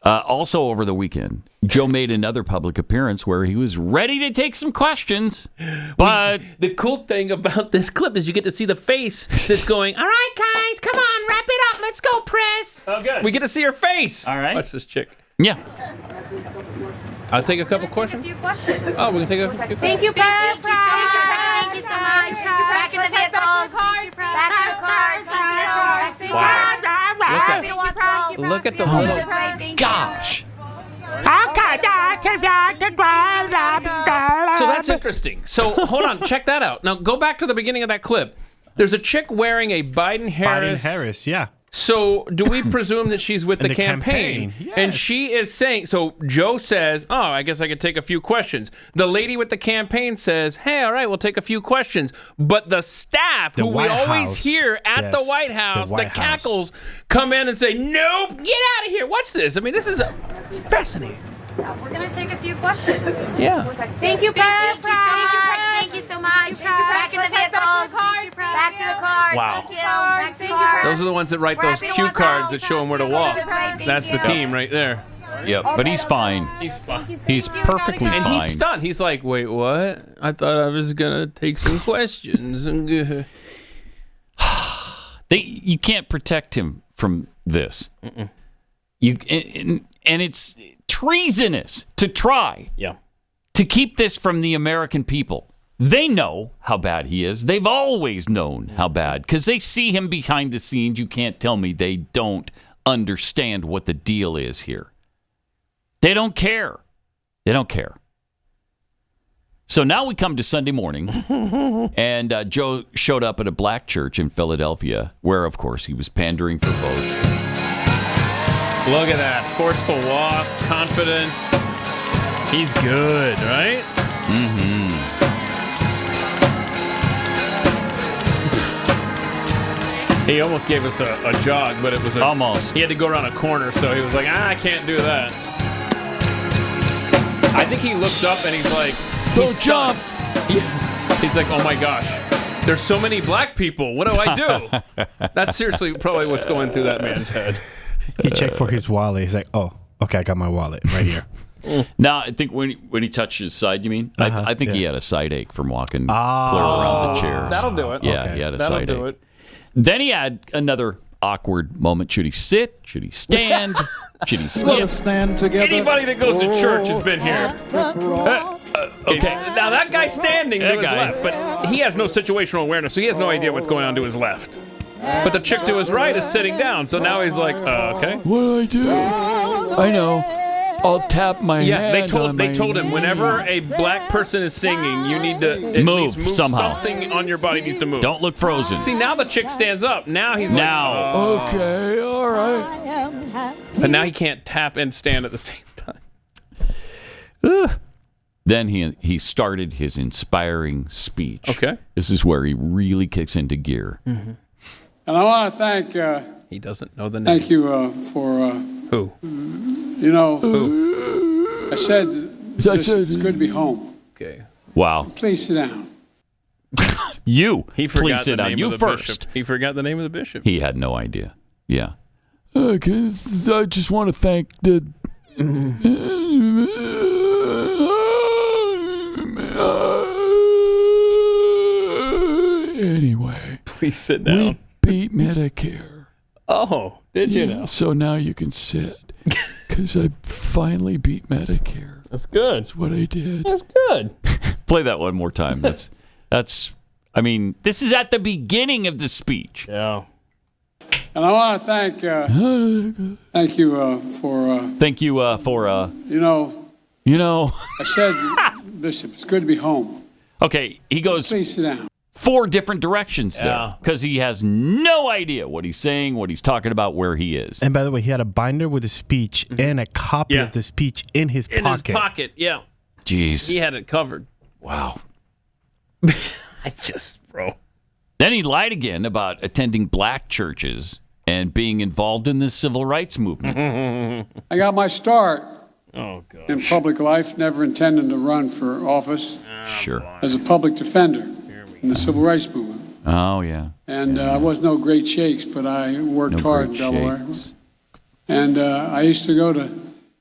Also over the weekend, Joe made another public appearance where he was ready to take some questions. But the cool thing about this clip is you get to see the face that's going, "All right, guys, come on, wrap it up. Let's go, press." Oh, good. We get to see her face. All right. Watch this chick. Yeah. I'll take a couple questions. Oh, we can take a few questions. Thank you, press. Thank you so much. Back in the vehicles. Back to the cars. Wow. Look at the little... Gosh. So that's interesting. So hold on, check that out. Now go back to the beginning of that clip. There's a chick wearing a Biden-Harris. Yeah. So do we presume that she's with In the campaign? Yes. And she is saying, so Joe says, "Oh, I guess I could take a few questions." The lady with the campaign says, "Hey, all right, we'll take a few questions." But the staff, who we always hear at the White House, the cackles, come in and say, "Nope, get out of here." Watch this. I mean, this is fascinating. We're going to take a few questions. Yeah. Thank you, press. Thank you so much. Back in the vehicles. Back to the car. Wow. Thank you. Back to the car. Those are the ones that write those cue cards that show him where to walk. That's the team right there. Yep, but he's fine. He's fine. He's perfectly and fine. he's stunned. He's like, wait, what? I thought I was going to take some questions. You can't protect him from this. And it's treasonous to try to keep this from the American people. They know how bad he is. They've always known how bad because they see him behind the scenes. You can't tell me they don't understand what the deal is here. They don't care. They don't care. So now we come to Sunday morning, and Joe showed up at a black church in Philadelphia, where, of course, he was pandering for votes. Look at that. Forceful walk, confidence. He's good, right? Mm-hmm. He almost gave us a jog, but it was almost. He had to go around a corner, so he was like, I can't do that. I think he looks up and he's like, don't jump. He's like, oh my gosh, there's so many black people. What do I do? That's seriously probably what's going through that man's head. He checked for his wallet. He's like, oh, okay, I got my wallet right here. Now, I think when he touched his side, you mean? I think he had a side ache from walking clear around the chairs. That'll do it. Yeah, he had a side ache. Then he had another awkward moment. Should he sit? Should he stand? Should he skip? Stand together. Anybody that goes to church has been here. Okay, now that guy's standing to his left, but he has no situational awareness, so he has no idea what's going on to his left. But the chick to his right is sitting down, so now he's like, okay. What do I do? I know. I'll tap my hand. Yeah, they told him whenever a black person is singing, you need to at least move somehow. Something on your body needs to move. Don't look frozen. See, now the chick stands up. Now he's like, okay, all right. But now he can't tap and stand at the same time. Then he started his inspiring speech. Okay. This is where he really kicks into gear. Mm-hmm. And I want to thank. He doesn't know the name. Thank you for. Who? You know. Who? I said. It's good to be home. Okay. Wow. Please sit down. He forgot Please sit the down. name You of the first. bishop. He forgot the name of the bishop. He had no idea. Yeah. Okay, I just want to thank the. Anyway. Please sit down. We beat Medicare. Oh, did you know? So now you can sit. Because I finally beat Medicare. That's good. That's what I did. That's good. Play that one more time. That's. I mean, this is at the beginning of the speech. Yeah. And I want to thank you for. Thank you for. You know. I said, Bishop, it's good to be home. Okay, he goes. Please sit down. 4 different directions there because he has no idea what he's saying, what he's talking about, where he is. And by the way, he had a binder with a speech and a copy of the speech in his pocket. In his pocket, yeah. Jeez. He had it covered. Wow. Bro. Then he lied again about attending black churches and being involved in the civil rights movement. I got my start in public life, never intending to run for office. Sure. As a public defender in the civil rights movement. Oh, yeah. And I was no great shakes, but I worked hard in Delaware. Shakes. And I used to go to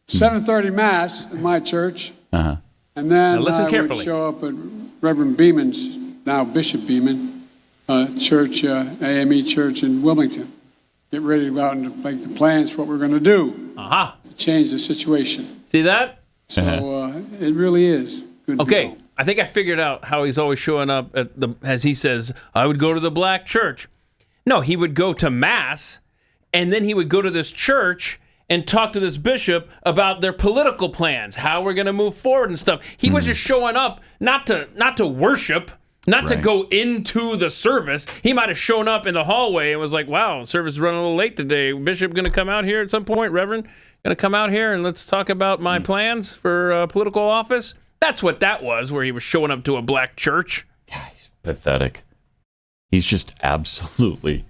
7:30 Mass in my church. Uh-huh. And then listen I carefully. would show up at Reverend Beeman's, now Bishop Beeman, church, AME church in Wilmington. Get ready to go out and make the plans for what we're going to do. Aha. To change the situation. See that? So it really is good to Okay. know. I think I figured out how he's always showing up at as he says, I would go to the black church. No, he would go to Mass, and then he would go to this church and talk to this bishop about their political plans, how we're going to move forward and stuff. He was just showing up not to worship, not to go into the service. He might have shown up in the hallway and was like, wow, service is running a little late today. Bishop going to come out here at some point? Reverend, going to come out here and let's talk about my plans for political office? That's what that was, where he was showing up to a black church. He's pathetic. He's just absolutely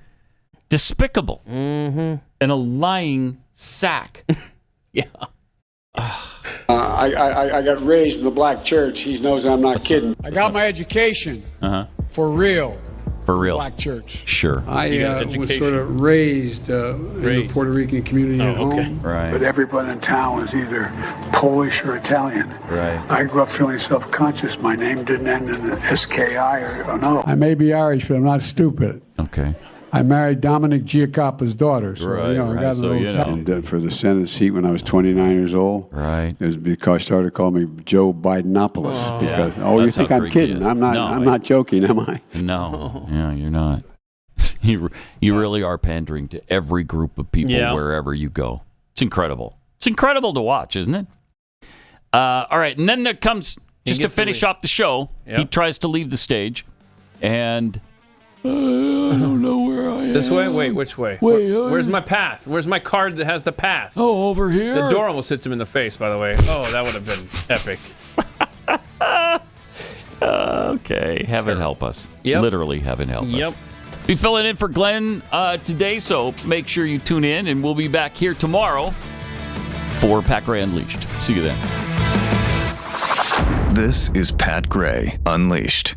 despicable. Mm-hmm. And a lying sack. Yeah. I got raised in the black church. He knows I'm not kidding. I got my education for real. For real. Black church. Sure. I was sort of raised in the Puerto Rican community at home. Right. But everyone in town was either Polish or Italian. Right. I grew up feeling self-conscious. My name didn't end in an S-K-I or no. I may be Irish, but I'm not stupid. Okay. I married Dominic Giacoppa's daughter, so I got a little talent. For the Senate seat when I was 29 years old. Right. It was because I started calling me Joe Bidenopoulos. Because you think I'm kidding? I'm not. No, I'm not joking, am I? No. Yeah, you're not. You really are pandering to every group of people wherever you go. It's incredible. It's incredible to watch, isn't it? All right, and then there comes, just to finish off the show, he tries to leave the stage, and I don't know where I am. This way? Wait, which way? Where's my path? Where's my card that has the path? Oh, over here. The door almost hits him in the face, by the way. Oh, that would have been epic. Okay, heaven help us. Yep. Literally, heaven help us. Be filling in for Glenn today, so make sure you tune in, and we'll be back here tomorrow for Pat Gray Unleashed. See you then. This is Pat Gray Unleashed.